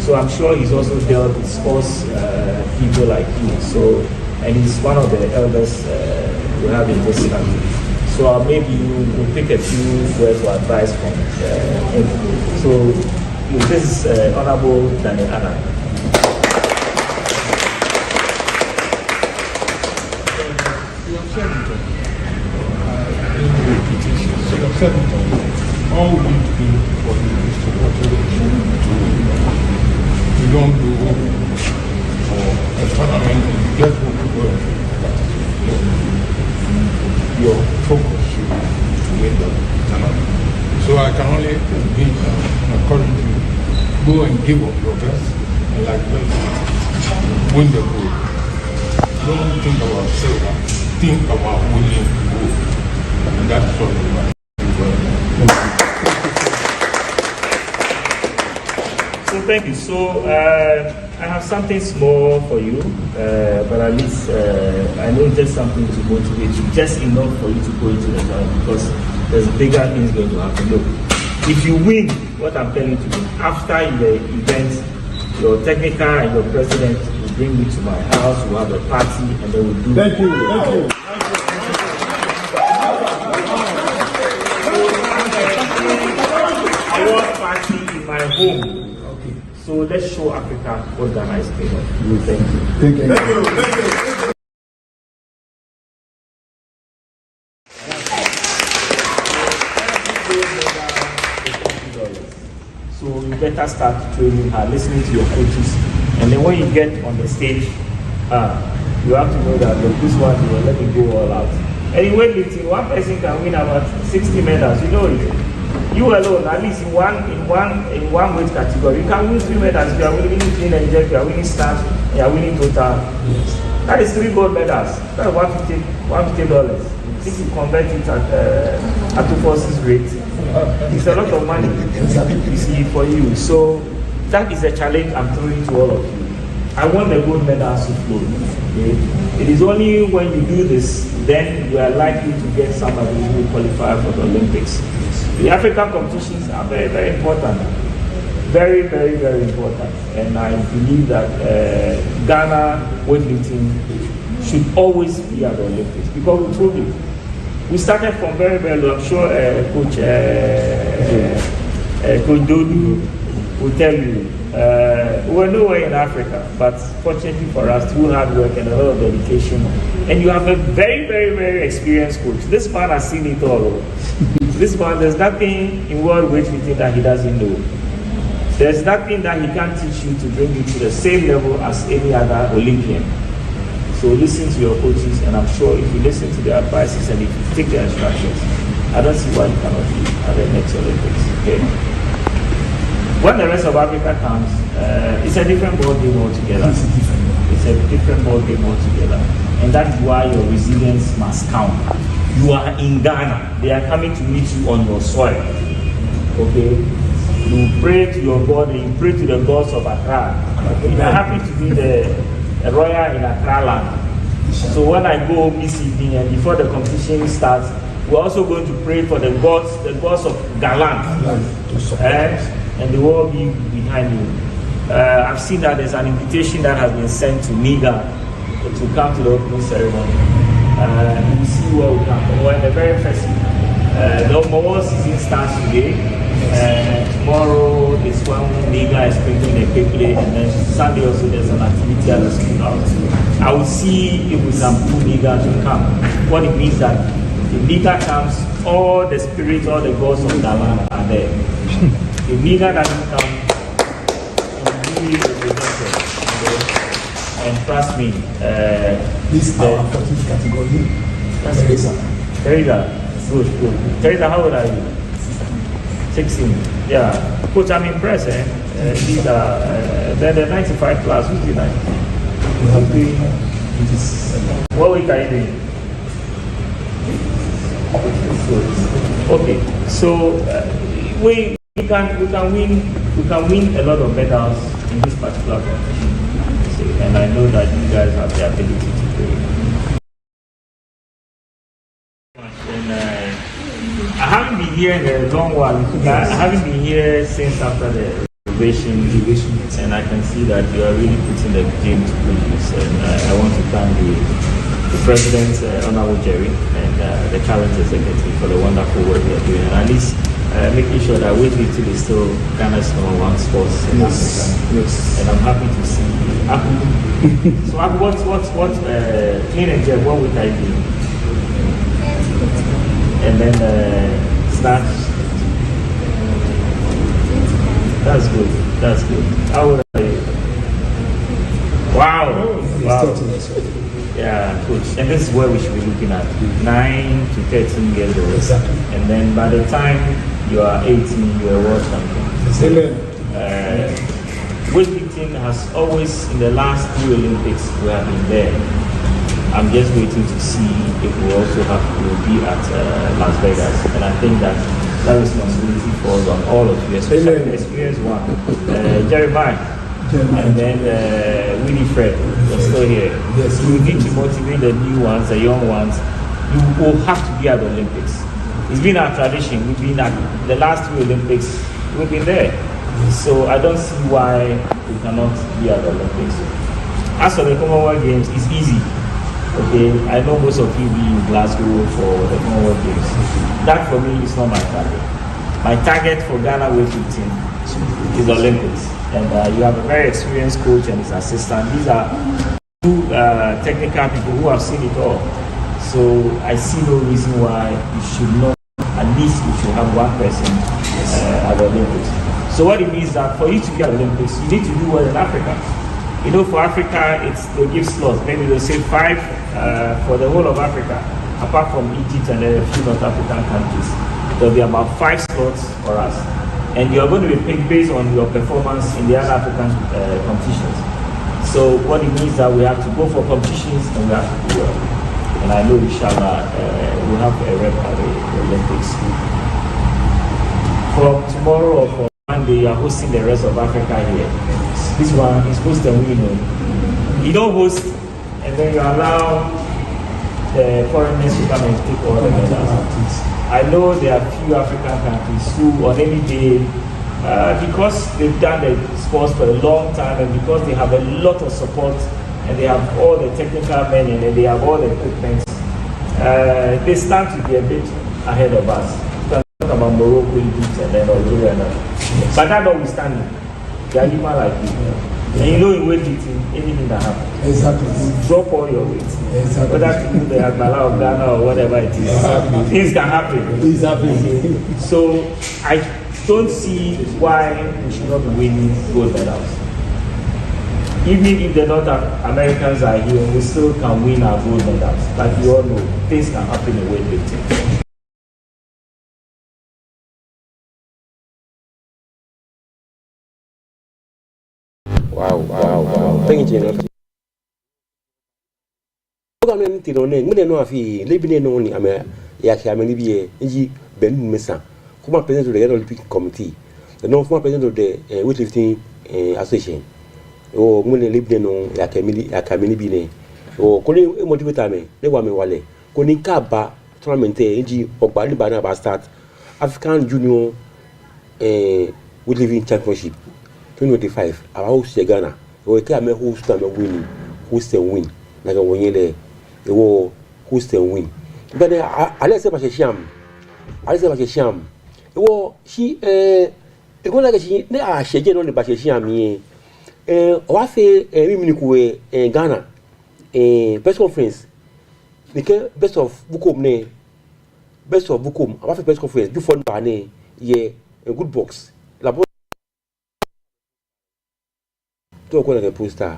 N: So I'm sure he's also dealt with sports people like you. So, and he's one of the elders we have in this country. So maybe you will pick a few words of advice from him. So this is Honorable Daniel Anna.
P: All we do for you is to you don't do for a tournament, you just want to go your focus should be to win the tournament. So I can only encourage you, go and give up your best and like win the goal. Don't think about silver, think about winning gold. And that's all you want.
N: So thank you. So I have something small for you, but at least I know just something to motivate you, just enough for you to go into the tournament, because there's bigger things going to happen. Look, if you win, what I'm telling you to do, after the event, your technical and your president will bring me to my house, we'll have a party, and then we'll do.
O: Thank you. Thank you.
N: My home. Okay. So let's show Africa what Ghana is made of. Thank you.
O: Thank you. Thank you. Thank you.
N: So you better start training her, listening to your coaches, and then when you get on the stage, you have to know that this one you will let me go all out. And in weightlifting, one person can win about 60 medals. You know it. You alone, at least in one weight category, you can win 3 medals. You are winning clean and jerk, you are winning start, you are winning total. That is 3 gold medals. That's $150. If you convert it at 2 forces rate, it's a lot of money, you see, for you. So that is a challenge I'm throwing to all of you. I want the gold medals to flow. Okay? It is only when you do this, then you are likely to get somebody who will qualify for the Olympics. The African competitions are very, very important. Very, very, very important. And I believe that Ghana weightlifting should always be at the Olympics because we told you. We started from very, very low. I'm sure Coach Dodu will tell you. We were nowhere in Africa, but fortunately for us, through hard work and a lot of dedication, and you have a very, very, very experienced coach. This man has seen it all. This man, there's nothing in world weightlifting that he doesn't know. There's nothing that he can't teach you to bring you to the same level as any other Olympian. So listen to your coaches, and I'm sure if you listen to their advices and if you take their instructions, I don't see why you cannot be at the next Olympics. Okay? When the rest of Africa comes, it's a different ball game altogether. It's a different ball game altogether. And that's why your resilience must count. You are in Ghana. They are coming to meet you on your soil. Okay? You pray to your God and you pray to the gods of Accra. Okay? You are happy to be the royal in Accra land. So when I go this evening and before the competition starts, we're also going to pray for the gods of Galant. And they will all be behind you. I've seen that there's an invitation that has been sent to Niga to come to the opening ceremony. We'll see where we come. We're in the very first the Omowo season starts today. Tomorrow is when Niga is painting the paper, and then Sunday also there's an activity at the school house. I will see if we can pull Niga to come. What it means that if Niga comes, all the spirits, all the gods of Galan are there. If Niga doesn't come, I'm really represented. And trust me, this is our 14th category. That's great. Teresa, good. Teresa, how old are you? 16. Yeah. Coach, I'm impressed. These are, then the 95 plus, who's the 90? What week are you doing? Okay, so we can win a lot of medals in this particular competition, and I know that you guys have the ability to do it. And I haven't been here in a long while. I haven't been here since after the renovation, and I can see that you are really putting the game to good use. And I want to thank the President, Honorable Jerry, and the current executive for the wonderful work they are doing, and at least making sure that weightlifting is still Ghana's #1 sport in Africa. Yes. And I'm happy to see Aku. So Aku, what clean and jerk, what would I do? And then snatch. That's good. That's good. How old are you? Wow. Wow. Yeah, coach. And this is where we should be looking at 9 to 13 years old. Exactly. And then by the time you are 18, you are world champion. Weightlifting has always, in the last 3 Olympics, we have been there. I'm just waiting to see if we also have to be at Las Vegas. And I think that responsibility falls on all of you, especially the experienced one. Jeremiah. And then Winifred, you're still here. Yes. You need to motivate the new ones, the young ones. You will have to be at the Olympics. It's been our tradition. We've been at the last 3 Olympics. We've been there. So I don't see why we cannot be at the Olympics. As for the Commonwealth Games, it's easy. Okay, I know most of you be in Glasgow for the Commonwealth Games. That for me is not my target. My target for Ghana weightlifting is the Olympics. And you have a very experienced coach and his assistant. These are 2 technical people who have seen it all. So I see no reason why you should not, at least you should have 1 person at the Olympics. So what it means that for you to be at the Olympics, you need to do well in Africa. You know, for Africa, they give slots. Maybe they'll say 5 for the whole of Africa, apart from Egypt and a few North African countries. There'll be about 5 slots for us. And you're going to be picked based on your performance in the other African competitions. So So what it means that we have to go for competitions and we have to do well. And I know inshallah we'll have a rep at the Olympics. From tomorrow or from Monday, you are hosting the rest of Africa here. This one is host and win. You don't host and then you allow the foreigners to come and take all the medals. I know there are few African countries who on any day, because they've done the sports for a long time and because they have a lot of support and they have all the technical men and they have all the equipment, they stand to be a bit ahead of us. Talk about Morocco, Egypt, and then Algeria. But that notwithstanding, they are human like you. And you know in weightlifting, anything that happens.
O: Exactly.
N: You drop all your weight.
O: Exactly.
N: Whether to do the Agbala of Ghana or whatever it is.
O: Exactly.
N: Things can happen.
O: Exactly.
N: Okay. So I don't see why we should not be winning gold medals. Even if the North Americans are here, we still can win our gold medals. Like you all know, things can happen in weightlifting.
B: Wow. Thank you. Program ti no ne ngene no afi lebine no ni ame ya ki ame libie nji ben mesa kuma president of the Olympic Committee the no former president of the weightlifting association o ngene lebine no ya kamini bi ne o ko ni motivate me le wa me wale ko ni ka ba tournament nji ogba ni ba na ba start African Junior weightlifting championship 2025 our host Ghana o ke ame host ame win host and win like wonyele ewo host and win but ale se ba sham ewo shi e ko like shi ne a sheje no ne ba sham yi o wa fe mi ku Ghana press conference ni ke best of Bukom wa fe press conference du fon ba ne ye a good box la to ko like poster.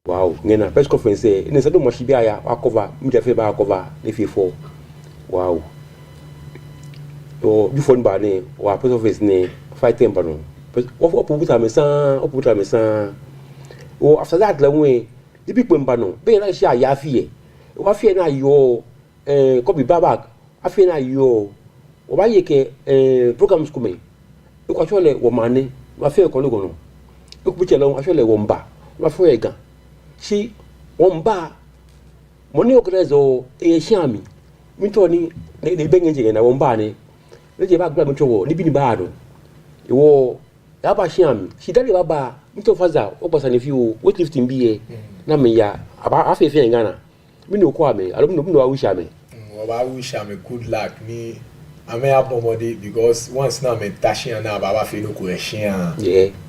B: Wow, ngena press conference ine sadu mo shibia ya cover mi je fe ba cover ne fefo. Wow. O du phone ba ne wa press conference ne fight temper no. O puta me san. O after that la we di bi pemba no. Be na sha ya fie. O ba fie na yo ko bi baba afie na yo. O ba ye ke programs kuma. O kwa chole wo mane, wa fie Korle Gonno. O ku bi chele wo chole wo mba. Wa fo ega. Si womba moni okrezo shami mitoni ne bengenje na womba ne leje ba gba mchowo ni bini baado iwo ya ba shami si dali baba mito faza obosa ne fiu weightlifting biye na me ya aba afefe ngana mini okwa me alo no wa wisha me
F: wa wisha me good luck ni ame abomode because once na me tashin na baba fe no ko ehia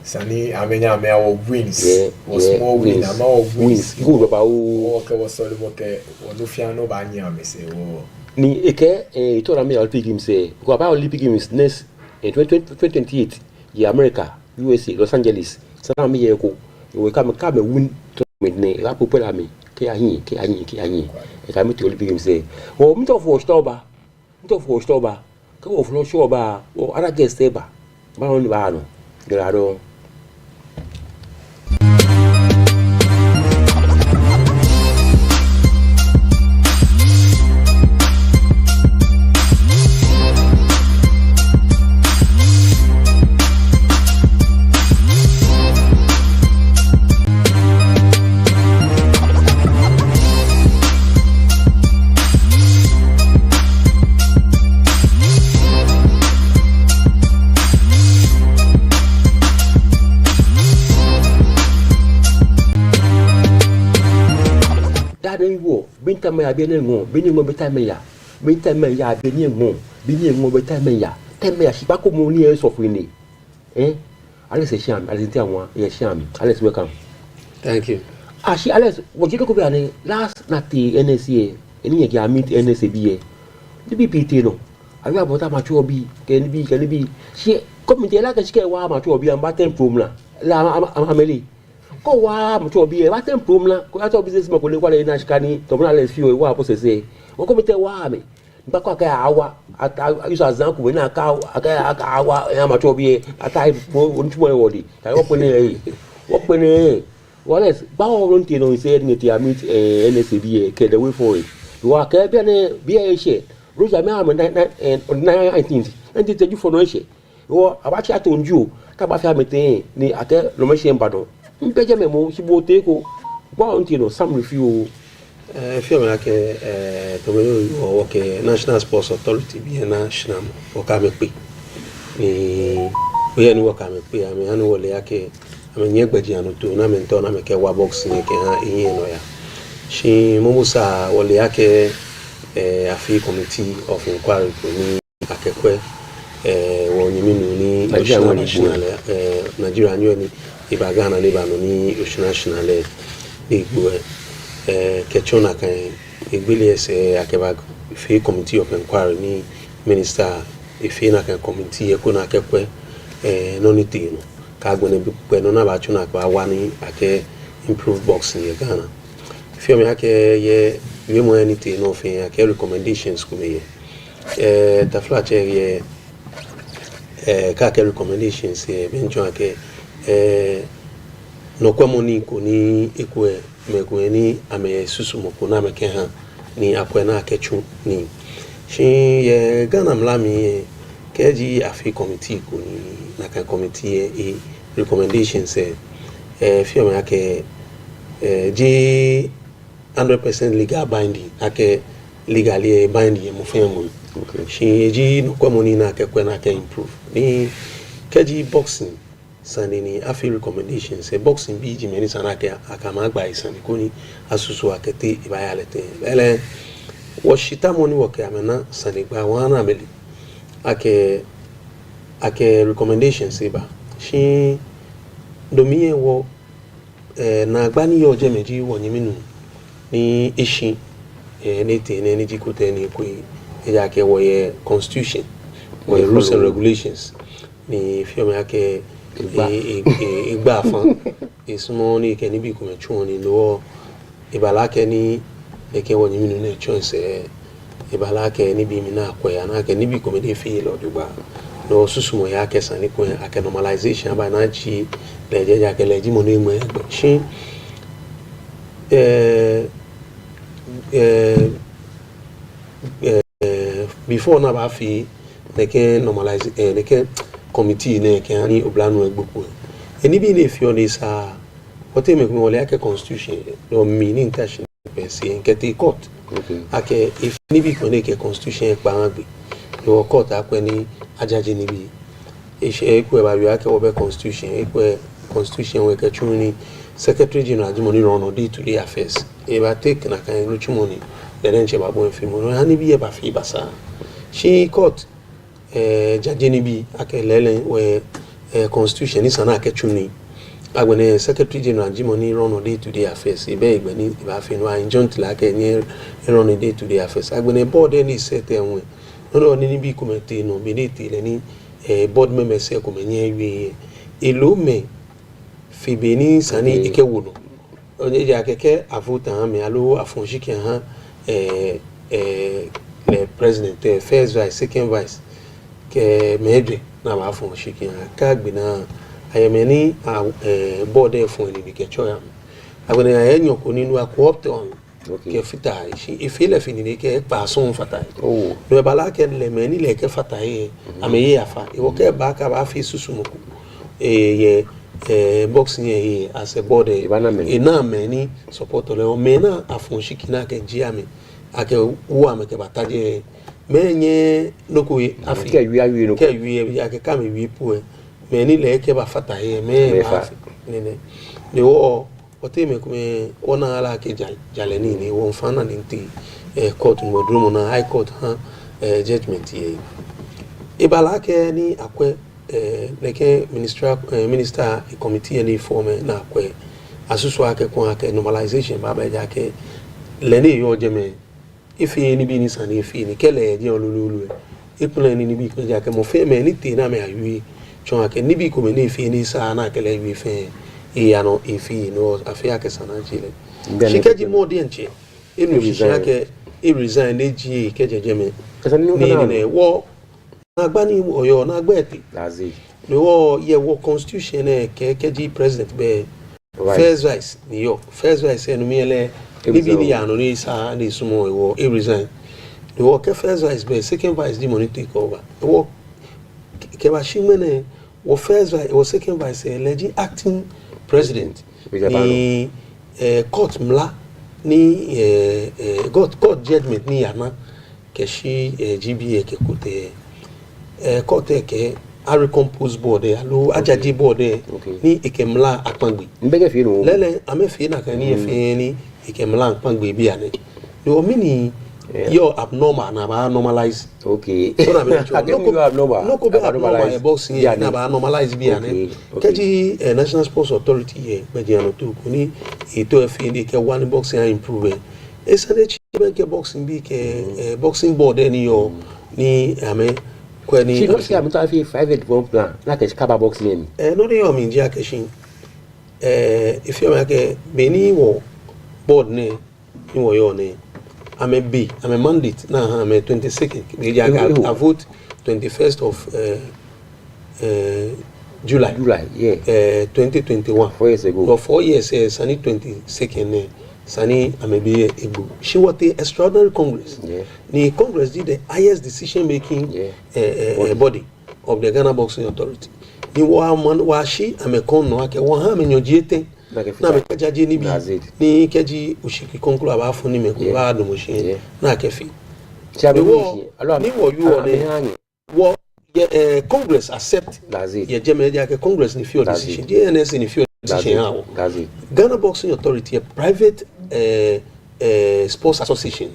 F: sani amenya me awo wins was more win ama wins
B: good baba o
F: ke was solo mo ke onu fia no ba nya me se o
B: ni eke ito na me Olympic Games ko ba Olympic Games next 2028 ya America USA Los Angeles sana me ye ko we ka me win tournament ne la popula me ke ahin e ka me to Olympic Games o mi to for October ka wo flo show ba o ara guest ba on ba no grado Bintama ya bene ngo betama ya bene ngo betama ya tema ya shiba ko mo ni e so fun ni Alex Sham Alex Ntianwa ye Sham Alex welcome
Q: thank you
B: ashi Alex wo jiro ko bi ani last na ti NSA eni ye ga meet NSA bi di BPT no abi abota ma cho bi ken bi shi committee la ka shi ke wa ma cho bi am ba ten prom la ameli ko wa mo to bi e wa tem prom la ko ya to business ma ko le kwa le na shikani to na le fi o wa po sese o ko mete wa me Bako awa use example we na aka awa ya ma chobie ata ontumo wodi ta wopene wales bawo ronti no say ni ti amit NSB ke the way forward wa ka bia ne bia she roja me am 19 anti teju for no she wo abachi atonju ka ba fa meten ni ate lo me she mbado mpeje memo sibote ko bawo ronti no some review
Q: Fio yake tomo ke National Sports Authority bi national okamepe ni we ni wakamepe ame anu wole yake ame nyegbeji anu to na mento na meke wa boxing ke ha yin no ya shi mumusa wole yake afi committee of inquiry ni akekwe wonyi minu ni Nigeria ni ibagana ni banu ni national igwe kechona kan igbele ese akeba fi committee of inquiry ni minister ifi na kan committee eko na akekwe no ni tino ka gbene bi pe no na ba chuna pa wa ni ake improve boxing ye Ghana fi o me ake ye we mo anything no fi ake recommendations ko me ye ta flat ye ka ke recommendations ye benjo ake no kwamo ni ko ni ekwe megweni ame susumoko na mekeha ni akwena akechu ni shi ye Ghana mlami keji afi committee ko ni na kan committee e recommendations fi o yake ji 100% legal binding ake legally binding mo fengo shi ji no kwa moni na akekwe na ke improve ni keji boxing sanini afi recommendations boxing bi jimeni sanake akama agba isani koni asusu akete ibayalete ele washita moni woke amena sanigba wana ameli ake recommendations iba shi domiye wo na agbani yo jemeji wonyiminu ni ishi nete ne jikote ni ku eja ke wo ye constitution wo rules and regulations ni fiome ake igba fan ismo ni ke ni bi ko mechu ni lo ibalake ni eke woni minu na choice ibalake ni bi mi na akoya na ke ni bi ko me de fi lo dugba no susumo ya ke san ni ko ake normalization ba na ji leje ja ke leji mo ni mo egbe shin before na ba fi they can normalize they can committee ne ke ani oblanu egboku eni bi ne fi on is what make me ole ake constitution no meaning cash per se nkete court ake if ni bi ko ne ke constitution pa agbe no court akwe ni ajaje ni bi e ku e ba wi ake obe constitution e ku constitution we ke chuni secretary general jimoni rono day to day affairs e ba take na kan lu chumoni den che ba bo fi mo no ani bi e ba fi basa shi court jajeni bi akelele we constitution is na akechuni agbene secretary general jimoni run day to day affairs ibe igbeni iba fi no injunt la ke ni run day to day affairs agbene board ni set enwe no ni bi committee no bi ni ti le ni board members e ko menye wi elo me fi beni sani ikewo no oje ja keke avota me alo afonji ke han le president first vice second vice ke medwe na ba fon shikin ka gbina ayemeni board e fon ni ke choya agbena ayenyo ko ninu akopt on ke fita shi ifile fini ke pa son fata do bala ke le meni le ke fata e ameye afa e wo ke ba ka ba fi susumuku ye boxing ye as a board e na meni support le o mena afon shikina ke jiame ake wo ameke bataje menye loko Afrika wi no ke wi ya ke kam wi pu me ni le ke ba fata he me ne ne o te me ko me ona ala ke jale ni won fana ni ti court mo drum na high court ha judgment ye ibala ke ni akwe leke minister committee ni form na akwe asusu ake ko ake normalization ba ba ja ke le ni yo jeme ifi ni bi ni sani ifi ni kele je olululu ipule ni bi ko ja ke mo fe me ni ti na me ayi chon ake ni bi ko me ni ifi ni sa na kele wi fe e ya no ifi no afia ke sana chile shikeji mo di enche enu shi ake e resign eji kejejeme ni wo na gba ni oyo na gba ete
B: that's it
Q: me wo ye wo constitution keji president be first vice ni yo first vice enu mi ele bibi ni ya no ni sa ni sumo wo e resign ni wo ke first vice be second vice di money take over wo ke ba shimene wo first vice wo second vice elegi acting president ni court mla ni court judgment ni yana ke shi GBA ke kote court ke a recompose board alo ajaji board ni ikemla apangbe
B: mbege fi no
Q: lele amefi na kan ni efi ni ikemla apangbe bi ane no mini you're abnormal na ba normalize
B: okay
Q: so na me
B: abnormal
Q: no ko be abnormal boxing na ba normalize bi ane keji National Sports Authority ye be di ano to ko ni ito efi ni ke one boxing improve esane chi ben ke boxing bi ke boxing board ni yo ni ame ko ni
B: she don't say am to have 581 plan na ke kaba boxing ni
Q: no dey o mi ji akeshin if you make be ni wo board ni wo yo ni I'm a B. I'm a mandate. Now I'm a 22nd. I vote 21st of July.
B: Yeah.
Q: 2021.
B: 4 years ago.
Q: For 4 years, Sani 22nd. Sani I'm a B. She was the extraordinary Congress.
B: Yeah.
Q: The Congress did the highest decision-making body of the Ghana Boxing Authority. Ni wa she I'm a con no ake wa ha me nyojiete. Na me kajaje ni bi ni keji ushiki konkulu aba funi me ko ba do mo she na kefi chabe ni wo you on wo Congress accept ye jeme dia ke Congress ni field decision DNS ni field decision hawo Ghana Boxing Authority a private sports association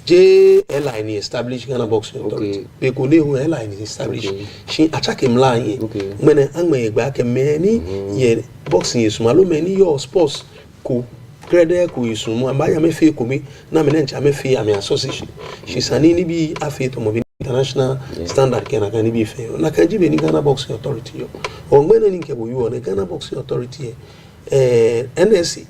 Q: JLI ni establish Ghana Boxing Authority be ko ne hu LI ni establish she attack him line mene angme gba ke meni ye boxing isumalo meni your sports ko credit ko isumu ambaya me fe ko mi na me ncha me fe am association she sani ni bi afi to mo international standard ke na kan ni bi fe na kan jibe ni Ghana Boxing Authority yo o ngbe ni nke bo you on Ghana Boxing Authority NSC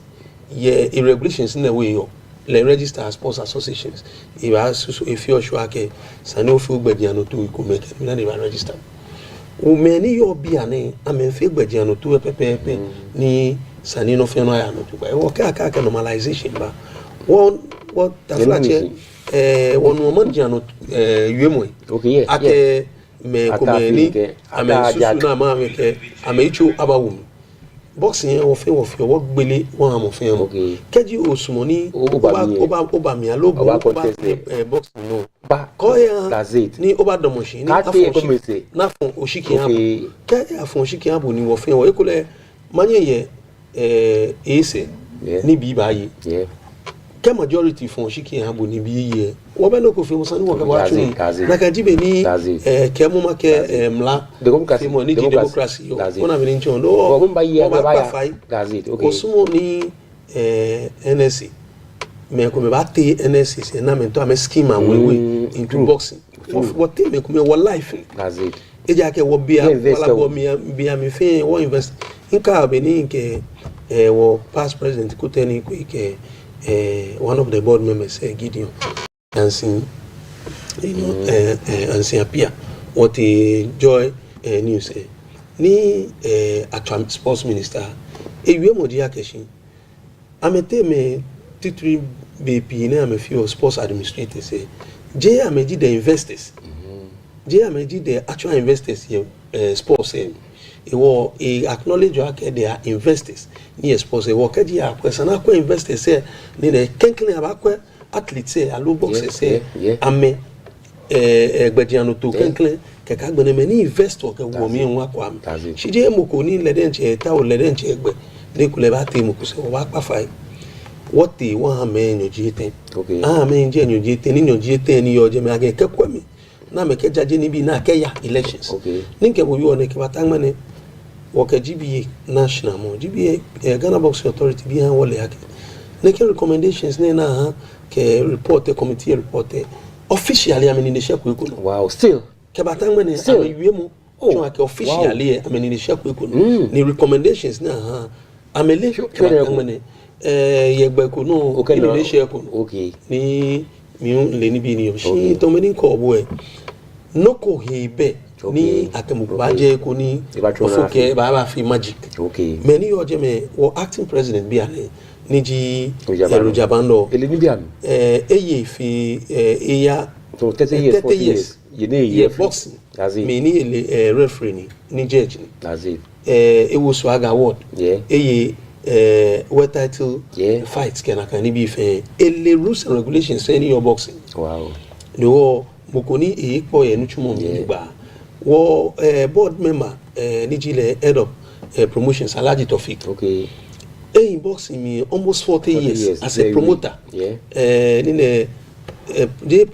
Q: ye irregulations in the way yo le register as sports associations if you sure ke sani ofu gbediano to ko make na dey register o many yo bia ne amenfe gbediano to pepepe ni sani no fe no ya no to ba wo ka normalization ba what taflache won woman diano yuemo
B: okay
Q: ake me ko me ni ame susu na ma me ke ame ichu abawum boxing wo fe wo gbele won amofin mo keji osumoni oba mi alogo boxing no
B: ba
Q: ko ya ni oba domoshi ni afon na fon oshiki abo ke afon oshiki abo ni wo fe wo ekole manye ye ese ni bi bayi ke majority fon oshiki abo ni bi ye wo be no ko fe mo sani wo ka wa tun na ka jibe ni ke mo ma ke mla democracy mo ni democracy yo ona bi ni nchon no
B: wo ba ye ba
Q: fai osumo ni NSC me ko me ba te NSC se na me to am scheme we into boxing what te me ko me wo life eja ke wo bia wala bo mi bia mi fe wo invest nka be ni nke wo past president ko teni ko ke one of the board members Gideon dancing ancien Pia what joy news ni actual sports minister ewie modi akeshi amete me titri BP na me fi sports administrator say je ameji the investors je ameji the actual investors sports wo acknowledge they are investors ni sports wo kaji ya kwesana kwa investors ni na kenkle abakwa athletes alo boxers ame gbediano to kenkle ke ka gbene me ni investor ke wo mi nwa kwa shije moko ni ledenche ta o ledenche egbe de kule ba te moko se wa pa fai what they want me nyojite me nje nyojite ni nyojite ni yoje me age ke kwa mi na me ke jaje ni bi na ke ya elections ni ke bo yo ne ke batangmane wo ke GBA national mo GBA Ghana Boxing Authority bi han wole ake ne ke recommendations ne na ha ke report committee report officially ameni ne sheku eko
B: wow still
Q: ke batangmane amewie mu so ake officially ameni ne sheku eko ni recommendations na ha amele ke batangmane yegba eko no ni ne sheku
B: okay
Q: ni mi le ni bi ni shi to me ni ko boy no ko hebe ni atemubaje ko ni ofoke ba fi magic me ni yo je me wo acting president bi ale ni ji Rojabando
B: ele ni bi am
Q: eye fi eya
B: so 30 years you know
Q: boxing me ni ele referee ni judge ni
B: that's it
Q: it was swag award eye what title fights can be fair ele rules and regulations say in your boxing no mokoni epo ye nuchumo ngba wo board member nijile head of promotions Alhaji Tofik in boxing me almost 40 years as a promoter nine the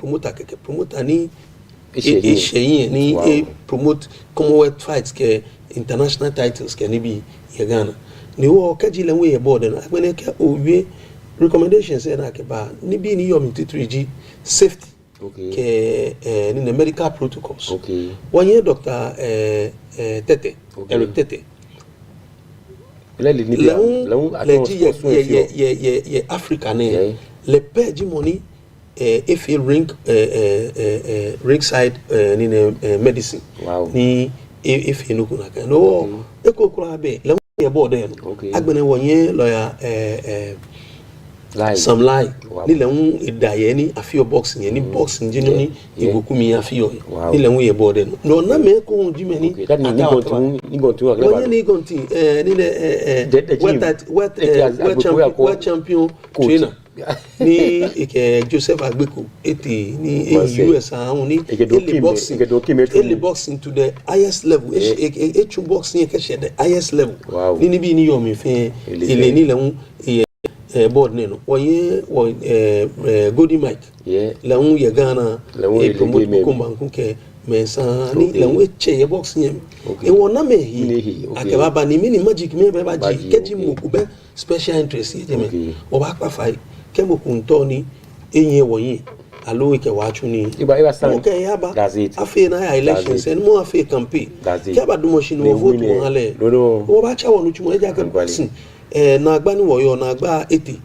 Q: promoter ni isheyin ni promote Commonwealth fights ke international titles can be Ghana ni wo kajile we ye board na agbene ke owie recommendations na ke ba ni bi ni yomi 3G safety ke ni the medical protocols one year Dr. Tete Eric Tete le Africa ne le pay money if you ringside ni medicine ni if you no kuna no ekokura be le ye board en agbene wonye lawyer some lie ni le un idaye ni afio boxing ni boxing jinu ni igokumi afio ni le un ye board en no na me ko jime ni ni go to ni world champion trainer ni ike Joseph Agbeko eti ni US ahun ni ele boxing to the highest level echu boxing ke she the highest level ni bi ni yo mi fe ile ni le un board ne no oye Golden Mike le un ye Ghana e promote ko banku ke mensa ni le un che ye boxing e wona me hi akeba ba ni mini magic me be ba ji keji mo ku be special interest ye me o ba pa fai kemo kuntoni enye wonyi alo ke wachu ni okay yaba afi na elections and mo afi campaign ke ba do machine wo vote mo hale wo ba cha wonu chumo eja kan person na agba ni wo yo na agba 80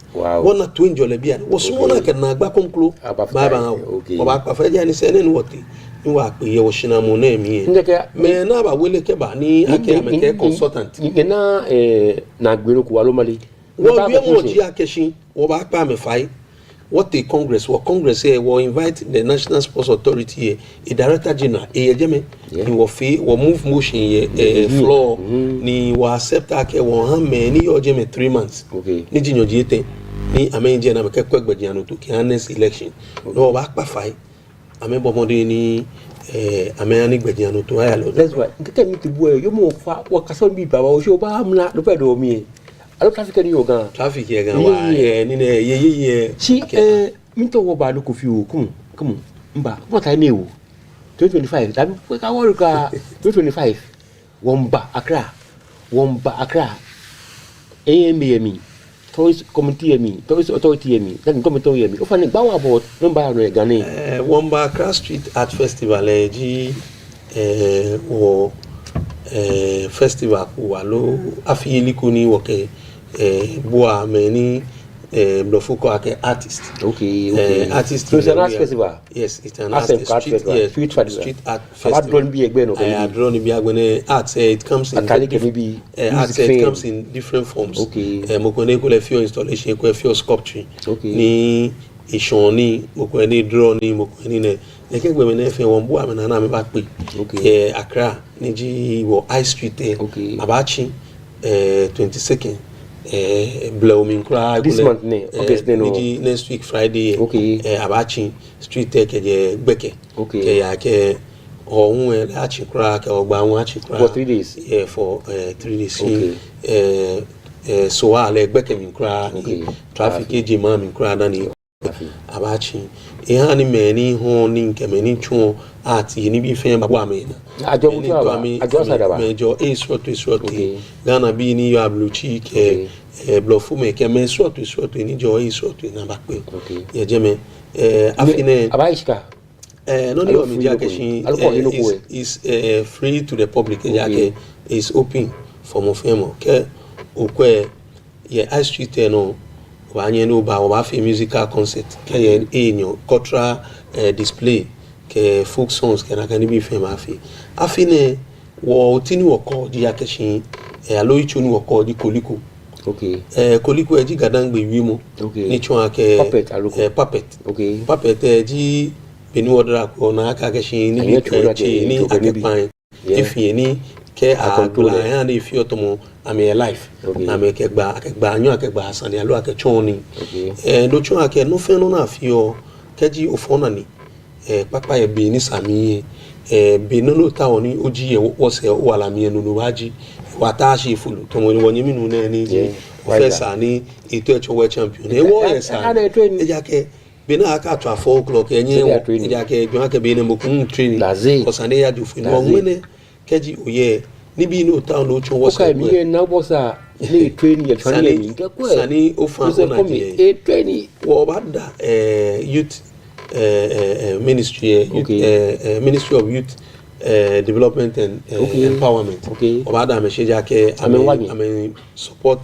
Q: wona to enjoy bia wo sumo na ke na agba konklo ba ba wo ba pa fa ja ni se ne wote ni wa pe ye wo shina mo na mi me na ba wele ke ba ni ake ameke consultant
B: ni na na agbero ku wa lo mali
Q: wo bi mo ji akeshin wo ba pa me fai what the congress here will invite the National Sports Authority here a director general jeme ni wo fi wo move motion here floor ni wo accept ake wo han me ni yo jeme 3 months ni jinyo jiete ni amenje na ke kwegbeji anu to ki next election no ba pa fai ame bomode ni ameni gbeji anu to aya lo
B: that's why nkete mi ti bu yo mo fa wo kaso bi baba o so ba amna do pe do mi alo traffic ni ogan
Q: traffic ye gan wa ni ne ye
B: si mi to wo ba lo ko fi o kun mba mo ta ni wo 2025 da mi ka wo ka 2025 womba Accra AMBM toys committee mi toys authority mi then committee mi o fa ni gba wa about number no Ghana
Q: womba Accra Street Art Festival ji wo festival wa lo afiyeli ko ni wo ke boa many blofuko ake artist artist
B: so it's an art festival
Q: yes it's an art festival street art festival
B: about drone bi egbe no
Q: drone bi agbe art it comes in it comes in different forms mokone ko le fio installation ko fio sculpture ni ishoni mokone drone ni mokone ne lekegbe me na fe won boa me na me ba pe Accra ni ji wo high street abachi 22nd blooming cry
B: this month ne
Q: next week Friday abachi street ke je gbeke ke ya ke ohun achi cry ke ogba won achi cry
B: for 3 days
Q: for 3 days so ale gbeke mi cry traffic eji ma mi cry na ni abachi hani meni ho ni nke meni chu ati ni bi fe ba me na ajo sada mejo isroto Ghana bi ni yo abluchi ke blofu me ke men soto ni jo isroto na ba pe ye jeme afine
B: abaishka
Q: no ni o mi ja ke shin is free to the public yake is open for mo femo ke okwe ye high street no wanye no ba wa fi musical concert ke enyo cultural display ke folk songs ke na kan bi fe ma fi ne wo tini wo ko di akeshin aloyi choni wo ko di koliko koliko e ji gadangbe wi mo ni chon ake puppet puppet ji beni wodra ko na aka akeshin ni bi ni akepan ifi ni ke akula ya ni fi otomo ami life ami kegba anyo akegba asan alo akechon ni do chon ake no fe no na fi o keji ofona ni papa e bi ni sami be no ta oni oji wo se o ala mi enu no waji wa ta shi fulu to mo woni mi nu na ni professor ni eto echo world champion e wo yes e ja ke be na aka to 4 o'clock enye wo e ja ke gbe ake be ne mo kun training ko sande ya ju fu no ngene keji oye ni bi no ta no chu wo se
B: mi na bo sa ni training ya training mi ke ko
Q: sani o fa ko na je
B: training
Q: wo bada youth ministry of youth development and empowerment obada me sheja ke ame support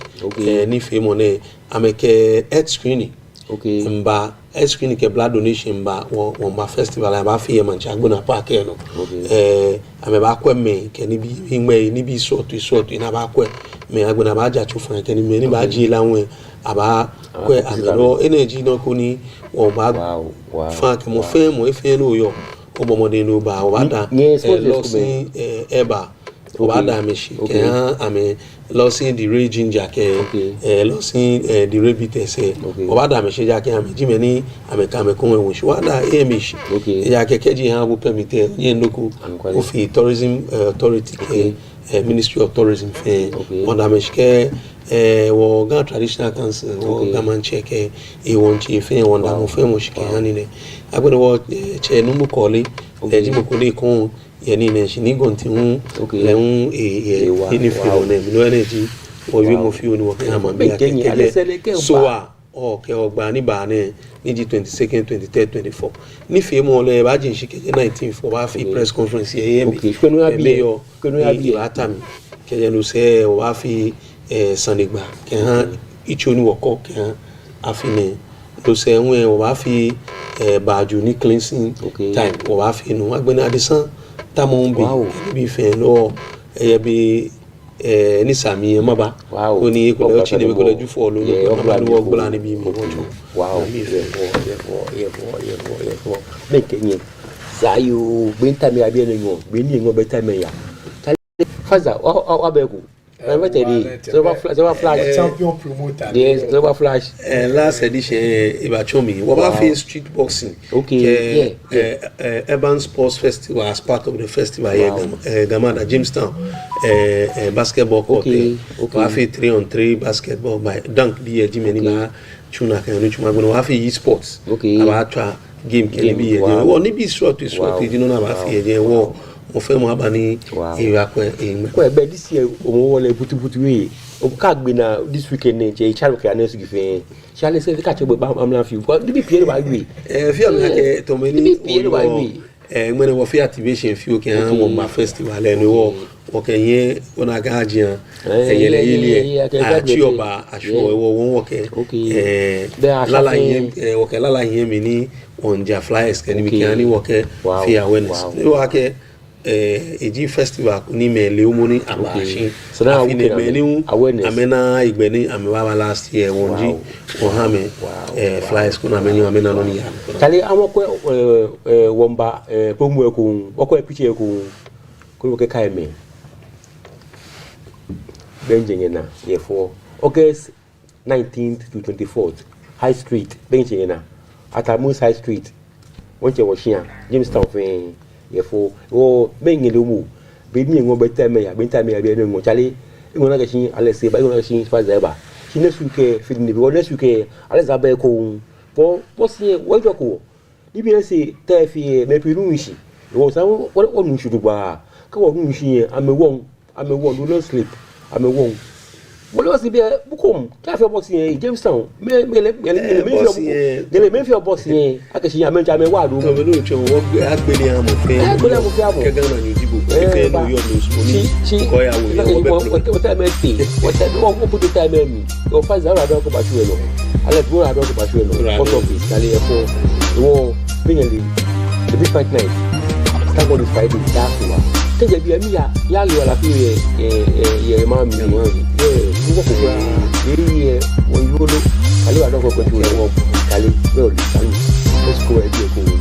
Q: ni fe mo ne ame ke health screening mba health screening ke blood donation mba won ba festival aba fi e mancha gbona park e no ame ba kwa me ke ni bi ngbe ni bi sort na ba kwa me agbona ba ja chu fun ke ni me ni ba ji lawon aba kwa amero energy no ko ni won ba fa ke mo fe mo efe no yo obomode no ba obada losi eba obada me shi ke ame losi the ray ginger ke losi the ray bitter say obada me shi ja ke ame jime ni ame ka me kon ewo shi wada eme shi ya ke keji ha bu permit yen loku of tourism authority ke ministry of tourism fe wada me shi ke wo ga traditional council wo ga man check e won chi fe wanda mo fe mo shi ke hani ne agbede wo che nu mu kole ji mo kole kon ye ni ne shi ni gon ti un le un ni fi won ne mi no energy wo wi mo fi won wo ke ama bi akeke so wa o ke ogba ni ba ne ni di 22nd 23rd 24 ni fi mo le ba jin shi ke 19 for ba fi press conference ye mi ko no ya bi atami ke je no se o ba fi sanigba ke han ichoni wo ko ke han afine to se won o ba fi baaju ni cleansing time o ba fi nu agbeni adisan tamon bi fe lo bi ni sami e maba o ni ko le chi ni ko le ju fo lo ni ko ma lu ogbola ni bi mi wojo mi fe
B: be kenye zayu binta mi abi enyo be ni ngo beta me ya faza o abeku Zero Flash
F: champion promoter.
B: Yes, Zero Flash.
Q: Last edition, Ibachomi. What about street boxing? Urban Sports Festival as part of the festival here, Gamada, Jamestown, basketball court. Wafi 3-on-3 basketball by dunk be a Jimmy Chuna can reach my Wafi sports. About game can be a nibi short to short, you know about a war. Mo fe mo abani e akwe
B: ko e be this year o mo wole butubutu we o ka gbe na this weekend ne je chalo ke anesu gife chale se ka che gbe ba am na fi ko di bi pie ba gbe
Q: fi am na ke to me ni ngene wo fi activation fi o ke an wo ma festival e no wo ke yen ona ga ajian yele ile a ti oba aso wo won wo ke lala yen wo ke lala yen mi ni on ja flyers ke ni mi ke ani wo ke fi awareness wo ke eji festival ni me le omoni abashi so na we ni amena igbeni amewa last year wonji o ha me flyers ko na menu amena no ni ya
B: tali amoko womba pomu eku oko epichi eku ko ke kai me benjing na ye for August 19th to 24th High Street benjing na at Amus High Street wonche wo hia Jamestown fe yefo o bengele mu be mi ngo beta me ya beta me ya be ngo chali ngo na gashin alese ba ngo na gashin fa zeba hine suke fidni be wona suke aleza ba ko po sie wo joko ni bi se ta fi me piru nshi wo sa wo nshi du ba ka wo nshi amewon do not sleep amewon mo lo si be bukom ta fi boxing Jamestown me fi boxing akashi ya menja me wa do
Q: to me no che wo agbeli am fe ke gana ni jibo fe no yo no so ni ko ya wo
B: what time me ti what time wo put the time me o fa za ra do ko ba tu e lo let's go ahead to pursue no post office kale e for wo bingali the big fight night thank God this Friday that's one take be mi ya lo la fi ye ma mi mo wo ko gba ye won yo lo kale wa don ko ko ti wo kale we o le let's go ahead